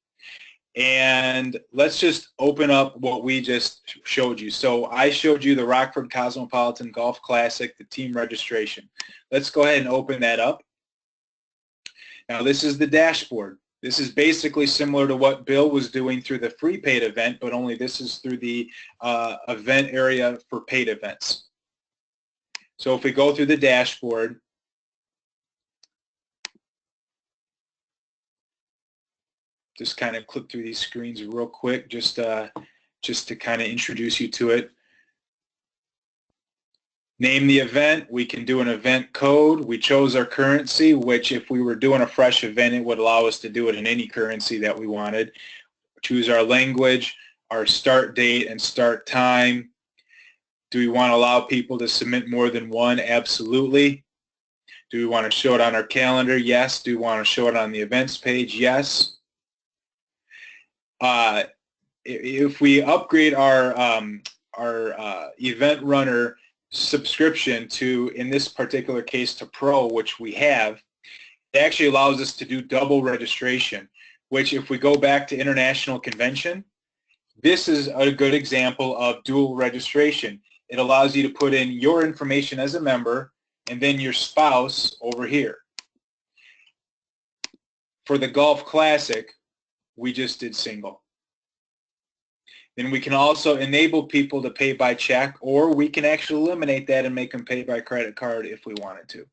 And let's just open up what we just showed you. So I showed you the Rockford Cosmopolitan Golf Classic, the team registration. Let's go ahead and open that up. Now this is the dashboard. This is basically similar to what Bill was doing through the free paid event, but only this is through the event area for paid events. So if we go through the dashboard, just kind of click through these screens real quick, just to kind of introduce you to it. Name the event. We can do an event code. We chose our currency, which if we were doing a fresh event, it would allow us to do it in any currency that we wanted. Choose our language, our start date and start time. Do we want to allow people to submit more than one? Absolutely. Do we want to show it on our calendar? Yes. Do we want to show it on the events page? Yes. If we upgrade our event runner subscription to, in this particular case, to Pro, which we have, it actually allows us to do double registration, which if we go back to International Convention, this is a good example of dual registration. It allows you to put in your information as a member and then your spouse over here. For the Golf Classic, we just did single. Then we can also enable people to pay by check, or we can actually eliminate that and make them pay by credit card if we wanted to.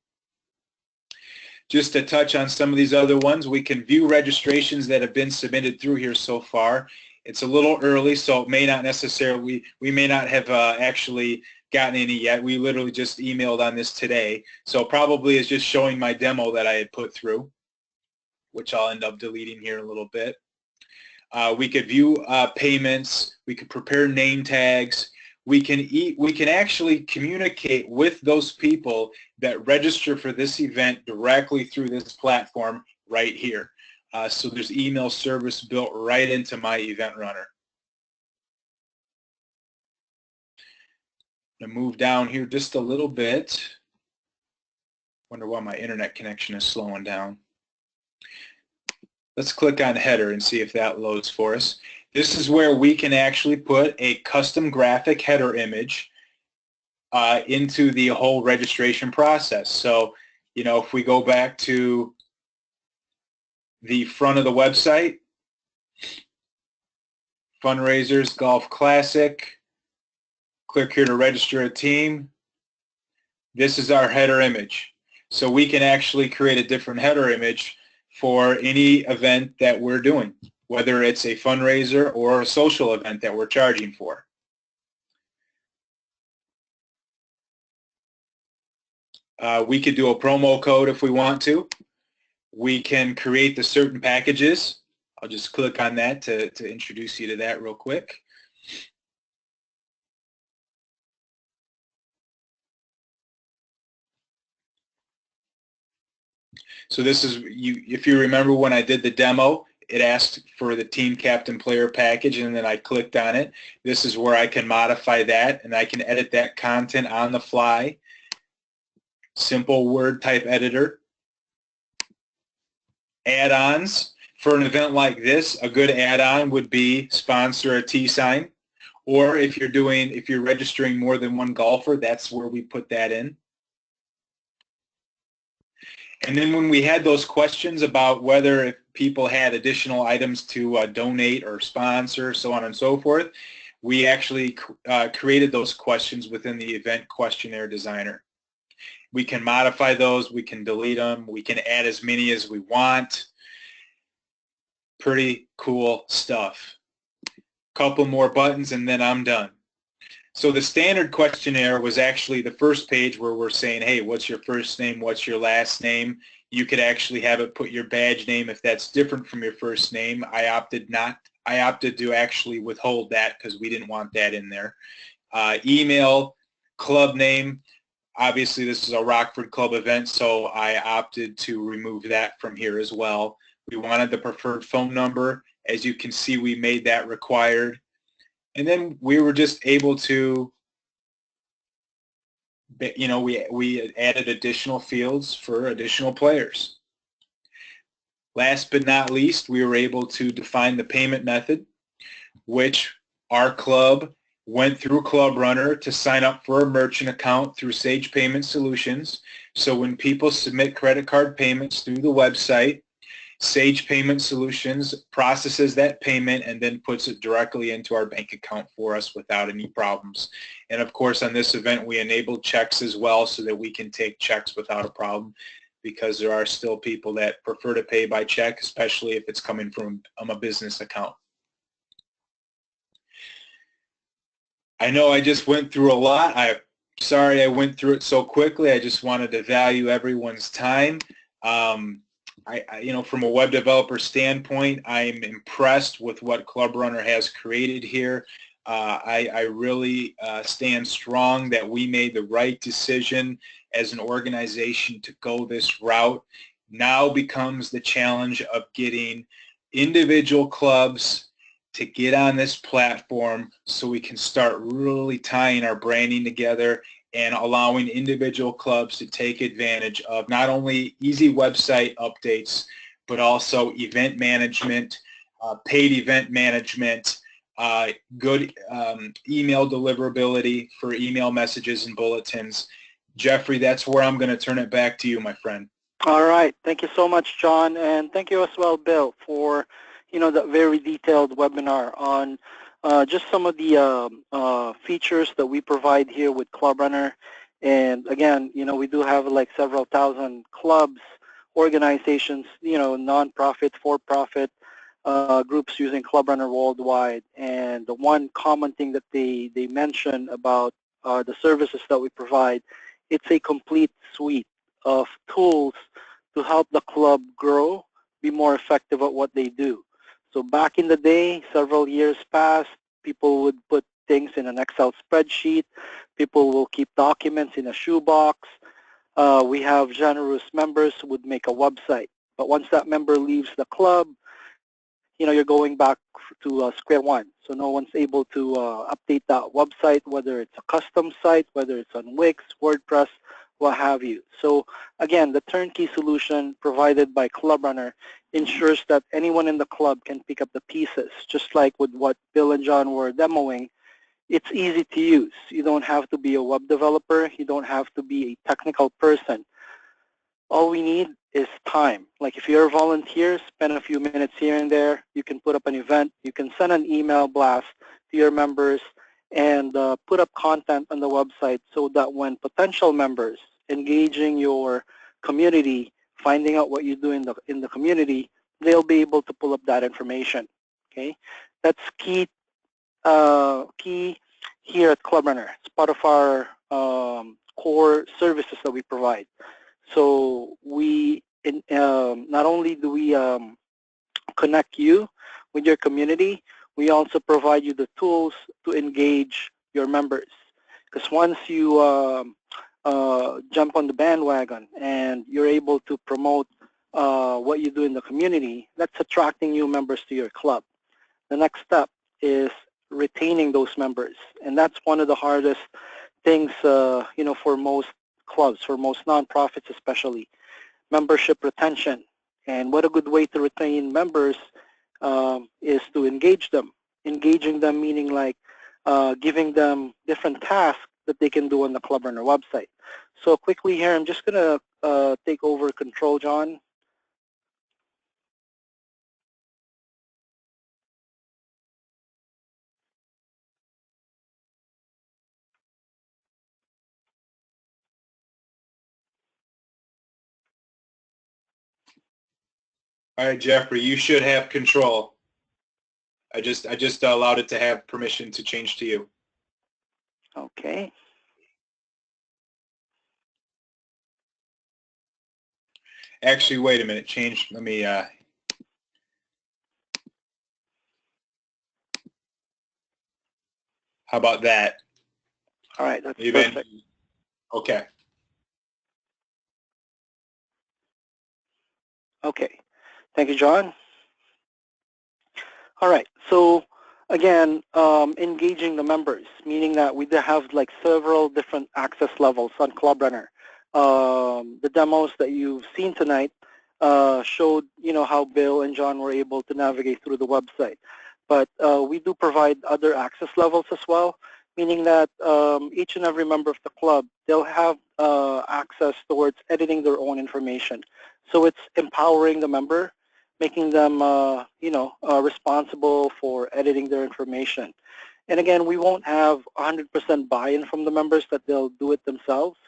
Just to touch on some of these other ones, we can view registrations that have been submitted through here so far. It's a little early, so it may not necessarily, we may not have actually gotten any yet. We literally just emailed on this today, so probably is just showing my demo that I had put through, which I'll end up deleting here in a little bit. We could view payments. We could prepare name tags. We can actually communicate with those people that register for this event directly through this platform right here. So there's email service built right into my event runner. I'm going to move down here just a little bit. Wonder why my internet connection is slowing down. Let's click on header and see if that loads for us. This is where we can actually put a custom graphic header image into the whole registration process. So, you know, if we go back to the front of the website, fundraisers, Golf Classic, click here to register a team. This is our header image. So we can actually create a different header image for any event that we're doing, whether it's a fundraiser or a social event that we're charging for. We could do a promo code if we want to. We can create the certain packages. I'll just click on that to introduce you to that real quick. So this is, if you remember when I did the demo, it asked for the team captain player package, and then I clicked on it. This is where I can modify that, and I can edit that content on the fly. Simple word type editor. Add-ons. For an event like this, a good add-on would be sponsor a T-sign. Or if you're registering more than one golfer, that's where we put that in. And then when we had those questions about whether if people had additional items to donate or sponsor, so on and so forth, we actually created those questions within the event questionnaire designer. We can modify those, we can delete them, we can add as many as we want. Pretty cool stuff. Couple more buttons and then I'm done. So the standard questionnaire was actually the first page where we're saying, hey, what's your first name, what's your last name? You could actually have it put your badge name if that's different from your first name. I opted to actually withhold that because we didn't want that in there. Email, club name. Obviously this is a Rockford Club event, so I opted to remove that from here as well. We wanted the preferred phone number. As you can see, we made that required. And then we were just able to, you know, we added additional fields for additional players. Last but not least, we were able to define the payment method, which our club went through ClubRunner to sign up for a merchant account through Sage Payment Solutions. So when people submit credit card payments through the website, Sage Payment Solutions processes that payment and then puts it directly into our bank account for us without any problems. And of course, on this event, we enabled checks as well so that we can take checks without a problem, because there are still people that prefer to pay by check, especially if it's coming from a business account. I know I just went through a lot. I'm sorry I went through it so quickly. I just wanted to value everyone's time. You know, from a web developer standpoint, I'm impressed with what ClubRunner has created here. I really stand strong that we made the right decision as an organization to go this route. Now becomes the challenge of getting individual clubs to get on this platform so we can start really tying our branding together and allowing individual clubs to take advantage of not only easy website updates, but also event management, paid event management, good email deliverability for email messages and bulletins. Jeffrey, that's where I'm going to turn it back to you, my friend. All right. Thank you so much, John, and thank you as well, Bill, for that very detailed webinar on just some of the features that we provide here with ClubRunner. And again, we do have like several thousand clubs, organizations, non-profit, for-profit groups using ClubRunner worldwide. And the one common thing that they mention about the services that we provide, it's a complete suite of tools to help the club grow, be more effective at what they do. So back in the day, several years past, people would put things in an Excel spreadsheet. People will keep documents in a shoebox. We have generous members who would make a website. But once that member leaves the club, you're going back to square one. So no one's able to update that website, whether it's a custom site, whether it's on Wix, WordPress, what have you. So again, the turnkey solution provided by ClubRunner ensures that anyone in the club can pick up the pieces, just like with what Bill and John were demoing. It's easy to use. You don't have to be a web developer. You don't have to be a technical person. All we need is time. Like if you're a volunteer, spend a few minutes here and there. You can put up an event. You can send an email blast to your members and put up content on the website so that when potential members engaging your community finding out what you do in the community, they'll be able to pull up that information. Okay, that's key key here at ClubRunner. It's part of our core services that we provide. So we not only do we connect you with your community, we also provide you the tools to engage your members. Because once you jump on the bandwagon and you're able to promote what you do in the community, that's attracting new members to your club. The next step is retaining those members, and that's one of the hardest things, you know, for most clubs, for most nonprofits especially, membership retention. And what a good way to retain members is to engage them. Engaging them meaning like giving them different tasks that they can do on the ClubRunner website. So quickly here, I'm just going to take over control, John. All right, Jeffrey, you should have control. I just allowed it to have permission to change to you. Okay. Actually, wait a minute. Change. Let me. How about that? All right, that's Even, perfect. okay. Okay. Thank you, John. All right. So again, engaging the members, meaning that we have like several different access levels on ClubRunner. The demos that you've seen tonight showed, you know, how Bill and John were able to navigate through the website. But we do provide other access levels as well, meaning that each and every member of the club, they'll have access towards editing their own information. So it's empowering the member, making them, you know, responsible for editing their information. And again, we won't have 100% buy-in from the members that they'll do it themselves.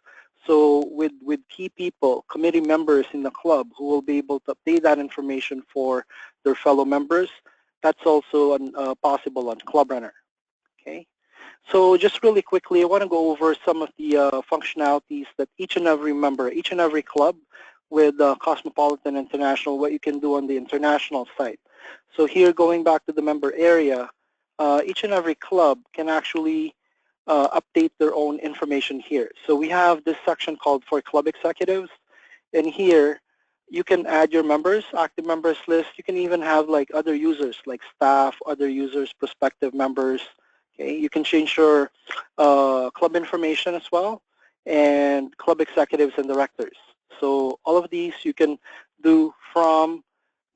So with key people, committee members in the club who will be able to update that information for their fellow members, that's also possible on ClubRunner. Okay. So just really quickly, I want to go over some of the functionalities that each and every member, each and every club with Cosmopolitan International, what you can do on the international site. So here, going back to the member area, each and every club can actually update their own information here. So we have this section called for club executives, and here you can add your members, active members list. You can even have like other users like staff, other users, prospective members. Okay, you can change your club information as well, and club executives and directors. So all of these you can do from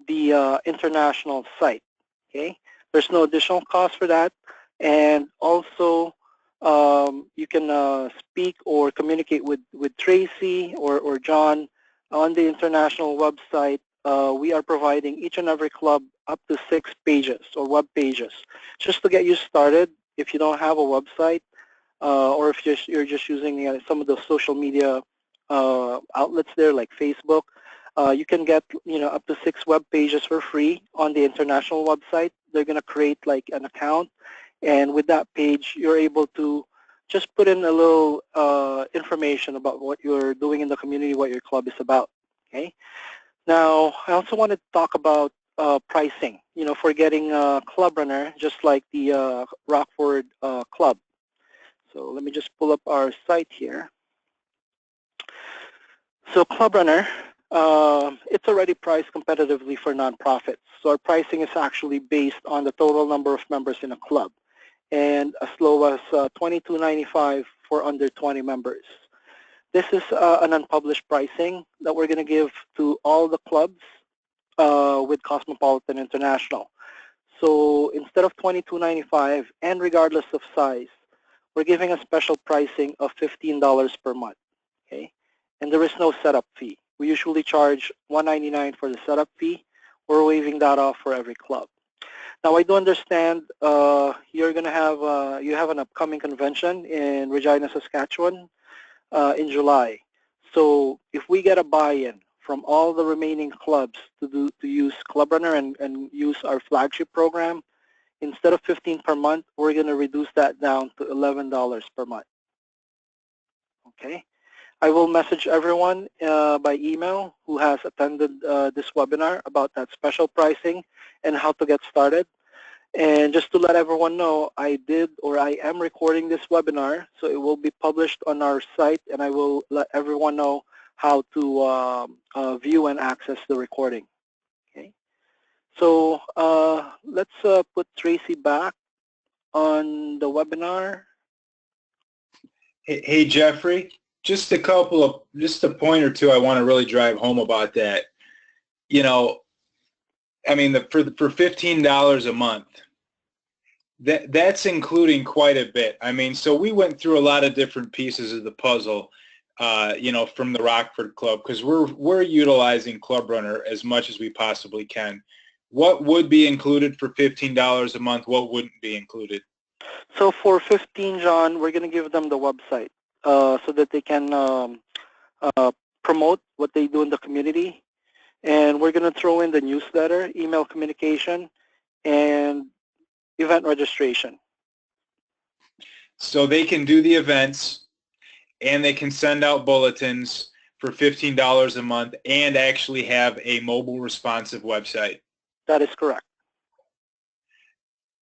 the international site. Okay, there's no additional cost for that, and also you can speak or communicate with Tracy or John on the international website. We are providing each and every club up to 6 pages or web pages just to get you started. If you don't have a website or if you're just using some of the social media outlets there like Facebook, you can get, you know, up to 6 web pages for free on the international website. They're going to create like an account, and with that page you're able to just put in a little information about what you're doing in the community, what your club is about. Okay. Now I also want to talk about pricing, you know, for getting ClubRunner, just like the Rockford Club. So let me just pull up our site here. So ClubRunner, it's already priced competitively for nonprofits. So our pricing is actually based on the total number of members in a club, and as low as $22.95 for under 20 members. This is an unpublished pricing that we're going to give to all the clubs with Cosmopolitan International. So instead of $22.95, and regardless of size, we're giving a special pricing of $15 per month. Okay, and there is no setup fee. We usually charge $199 for the setup fee. We're waiving that off for every club. Now I do understand you're going to have you have an upcoming convention in Regina, Saskatchewan in July. So if we get a buy-in from all the remaining clubs to use ClubRunner and use our flagship program, instead of $15 per month, we're going to reduce that down to $11 per month. Okay. I will message everyone by email who has attended this webinar about that special pricing and how to get started. And just to let everyone know, I am recording this webinar, so it will be published on our site, and I will let everyone know how to view and access the recording. Okay. So let's put Tracy back on the webinar. Hey, Jeffrey, just a point or two I want to really drive home about that. You know, I mean, for $15 a month, that's including quite a bit. I mean, so we went through a lot of different pieces of the puzzle, you know, from the Rockford Club, because we're utilizing ClubRunner as much as we possibly can. What would be included for $15 a month? What wouldn't be included? So for 15, John, we're going to give them the website so that they can promote what they do in the community. And we're going to throw in the newsletter, email communication, and event registration. So they can do the events, and they can send out bulletins for $15 a month and actually have a mobile responsive website. That is correct.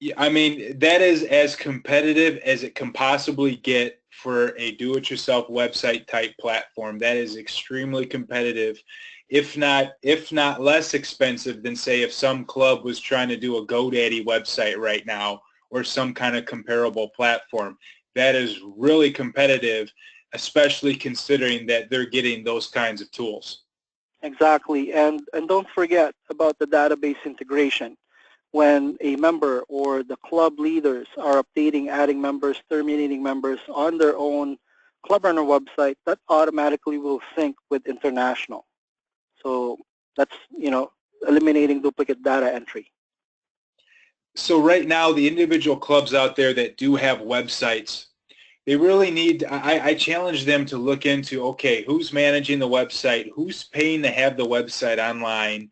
Yeah, I mean, that is as competitive as it can possibly get for a do-it-yourself website type platform. That is extremely competitive, if not less expensive than, say, if some club was trying to do a GoDaddy website right now or some kind of comparable platform. That is really competitive, especially considering that they're getting those kinds of tools. Exactly, and don't forget about the database integration. When a member or the club leaders are updating, adding members, terminating members on their own ClubRunner website, that automatically will sync with international. So that's, you know, eliminating duplicate data entry. So right now, the individual clubs out there that do have websites, they really need, I challenge them to look into, okay, who's managing the website, who's paying to have the website online.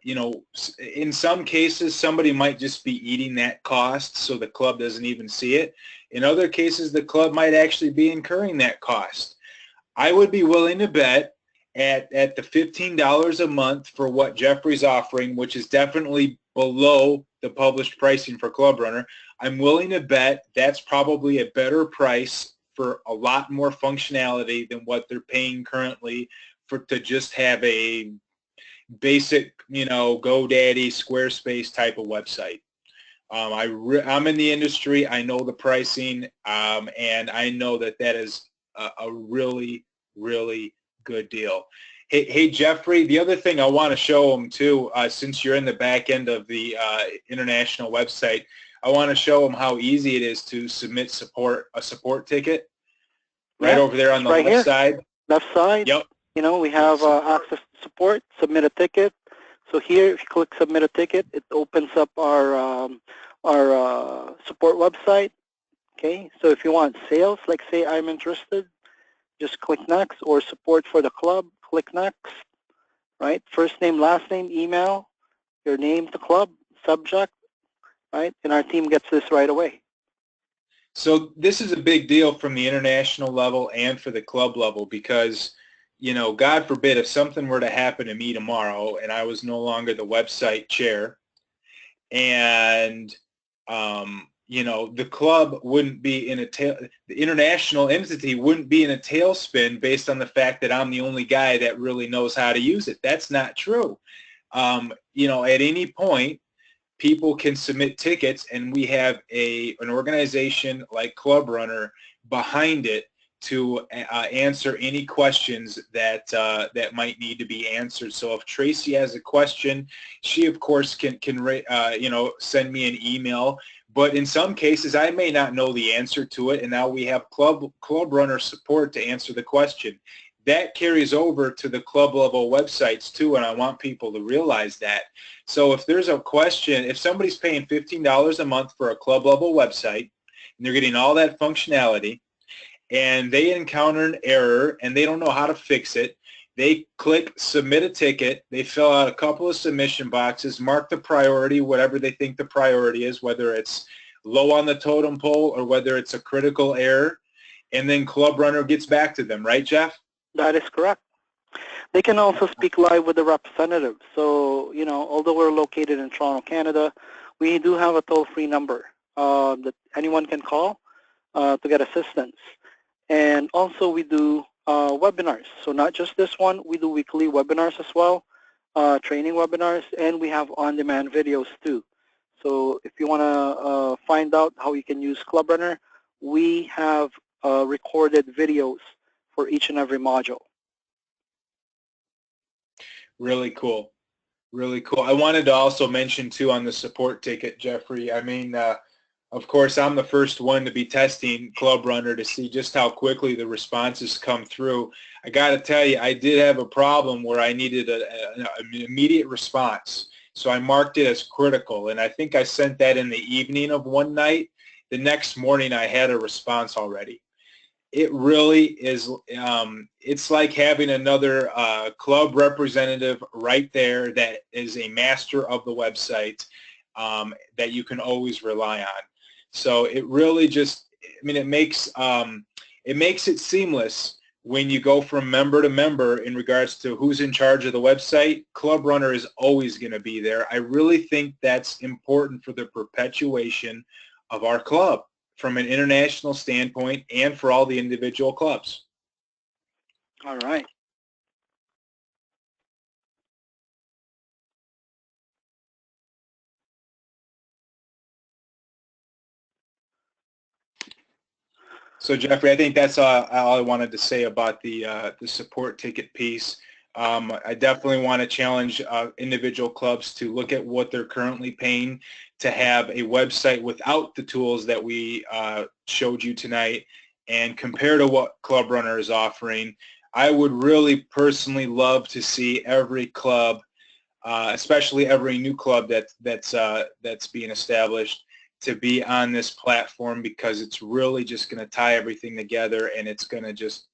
You know, in some cases, somebody might just be eating that cost so the club doesn't even see it. In other cases, the club might actually be incurring that cost. I would be willing to bet at the $15 a month for what Jeffrey's offering, which is definitely below the published pricing for ClubRunner, I'm willing to bet that's probably a better price for a lot more functionality than what they're paying currently to just have a basic, you know, GoDaddy, Squarespace type of website. I'm in the industry. I know the pricing, and I know that that is a really, really good deal. Hey, Jeffrey, the other thing I want to show them too, since you're in the back end of the international website, I want to show them how easy it is to submit a support ticket right over there on the left side. Left side. Yep. You know, we have access to support, submit a ticket. So here, if you click submit a ticket, it opens up our support website. Okay, so if you want sales, like say I'm interested, just click next, or support for the club, click next, right? First name, last name, email, your name, the club, subject, right? And our team gets this right away. So this is a big deal from the international level and for the club level because, you know, God forbid if something were to happen to me tomorrow and I was no longer the website chair and, you know, the club wouldn't be in the international entity wouldn't be in a tailspin based on the fact that I'm the only guy that really knows how to use it. That's not true. You know, at any point, people can submit tickets and we have an organization like ClubRunner behind it to answer any questions that that might need to be answered. So if Tracy has a question, she of course can you know, send me an email. But in some cases, I may not know the answer to it, and now we have ClubRunner support to answer the question. That carries over to the club level websites too, and I want people to realize that. So if there's a question, if somebody's paying $15 a month for a club level website, and they're getting all that functionality, and they encounter an error and they don't know how to fix it, They click submit a ticket, they fill out a couple of submission boxes, mark the priority, whatever they think the priority is, whether it's low on the totem pole or whether it's a critical error, and then ClubRunner gets back to them, right, Jeff? That is correct. They can also speak live with the representative. So, you know, although we're located in Toronto, Canada, we do have a toll-free number that anyone can call to get assistance. And also we do webinars. So not just this one, we do weekly webinars as well, training webinars, and we have on-demand videos too. So if you want to find out how you can use ClubRunner, we have recorded videos for each and every module. Really cool. Really cool. I wanted to also mention too on the support ticket, Jeffrey, I mean, of course, I'm the first one to be testing ClubRunner to see just how quickly the responses come through. I got to tell you, I did have a problem where I needed an immediate response. So I marked it as critical, and I think I sent that in the evening of one night. The next morning, I had a response already. It really is, it's like having another club representative right there that is a master of the website that you can always rely on. So it really just, I mean, it makes it seamless when you go from member to member in regards to who's in charge of the website. ClubRunner is always going to be there. I really think that's important for the perpetuation of our club from an international standpoint and for all the individual clubs. All right. So Jeffrey, I think that's all I wanted to say about the support ticket piece. I definitely want to challenge individual clubs to look at what they're currently paying to have a website without the tools that we showed you tonight and compare to what ClubRunner is offering. I would really personally love to see every club, especially every new club that's being established, to be on this platform, because it's really just going to tie everything together, and it's going to just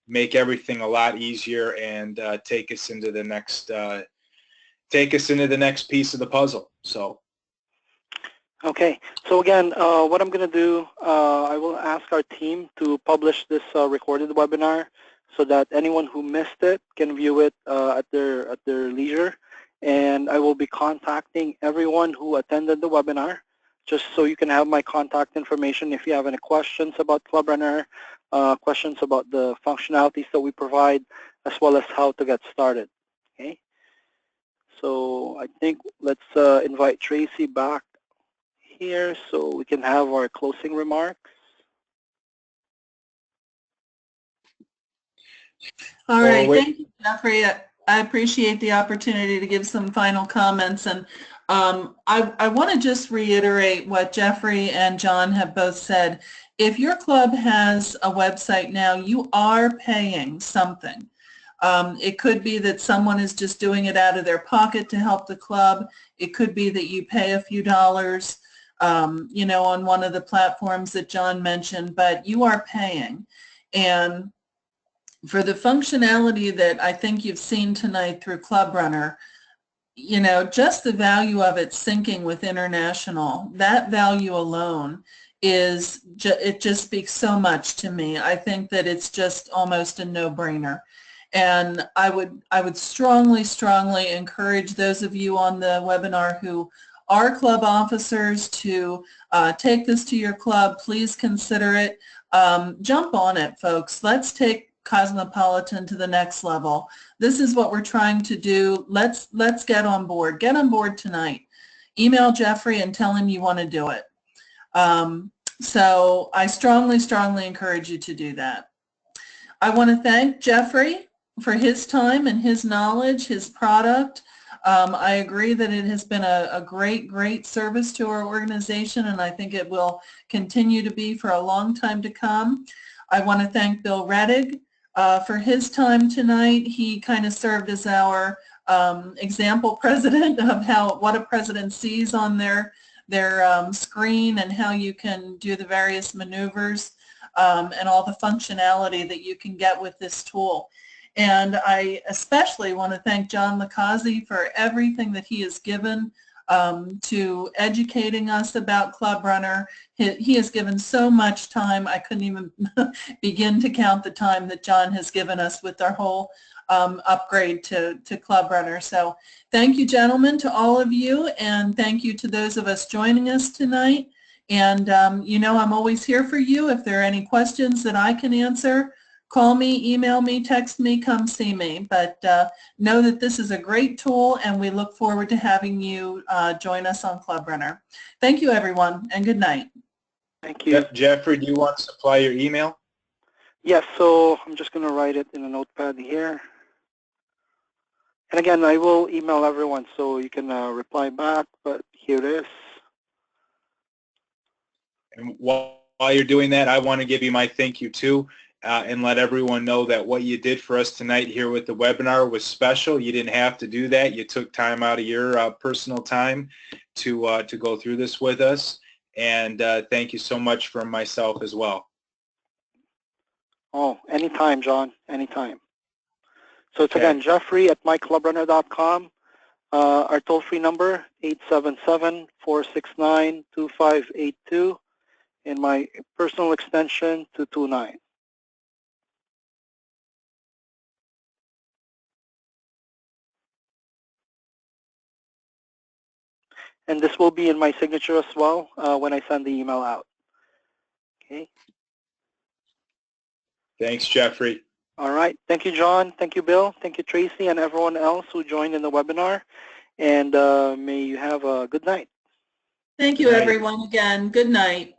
make everything a lot easier and take us into the next piece of the puzzle. So. Okay. So again, what I'm going to do, I will ask our team to publish this recorded webinar so that anyone who missed it can view it at their leisure. And I will be contacting everyone who attended the webinar, just so you can have my contact information if you have any questions about ClubRunner, questions about the functionalities that we provide, as well as how to get started. Okay. So I think let's invite Tracy back here so we can have our closing remarks. All right, thank you, Jeffrey. I appreciate the opportunity to give some final comments, and I want to just reiterate what Jeffrey and John have both said. If your club has a website now, you are paying something. It could be that someone is just doing it out of their pocket to help the club. It could be that you pay a few dollars, you know, on one of the platforms that John mentioned, but you are paying. And for the functionality that I think you've seen tonight through ClubRunner, you know, just the value of it syncing with international, that value alone is, it just speaks so much to me. I think that it's just almost a no-brainer. And I would strongly, strongly encourage those of you on the webinar who are club officers to take this to your club. Please consider it. Jump on it, folks. Let's take Cosmopolitan to the next level. This is what we're trying to do. Let's get on board. Get on board tonight. Email Jeffrey and tell him you want to do it. So I strongly, strongly encourage you to do that. I want to thank Jeffrey for his time and his knowledge, his product. I agree that it has been a great, great service to our organization, and I think it will continue to be for a long time to come. I want to thank Bill Rettig for his time tonight. He kind of served as our example president of what a president sees on their screen and how you can do the various maneuvers and all the functionality that you can get with this tool. And I especially want to thank John Licazzi for everything that he has given to educating us about ClubRunner. He has given so much time. I couldn't even begin to count the time that John has given us with our whole upgrade to ClubRunner. So thank you, gentlemen, to all of you, and thank you to those of us joining us tonight. And you know, I'm always here for you. If there are any questions that I can answer, call me, email me, text me, come see me. But know that this is a great tool, and we look forward to having you join us on ClubRunner. Thank you, everyone, and good night. Thank you. Jeffrey, do you want to supply your email? Yes, so I'm just going to write it in a notepad here. And again, I will email everyone so you can reply back, but here it is. And while you're doing that, I want to give you my thank you too, and let everyone know that what you did for us tonight here with the webinar was special. You didn't have to do that. You took time out of your personal time to go through this with us, and thank you so much from myself as well. Oh, anytime, John, anytime. So it's Okay. again, Jeffrey at myclubrunner.com. Our toll-free number, 877-469-2582, and my personal extension, 229. And this will be in my signature as well when I send the email out. Okay. Thanks, Jeffrey. All right. Thank you, John. Thank you, Bill. Thank you, Tracy, and everyone else who joined in the webinar. And may you have a good night. Thank you, everyone, again. Good night.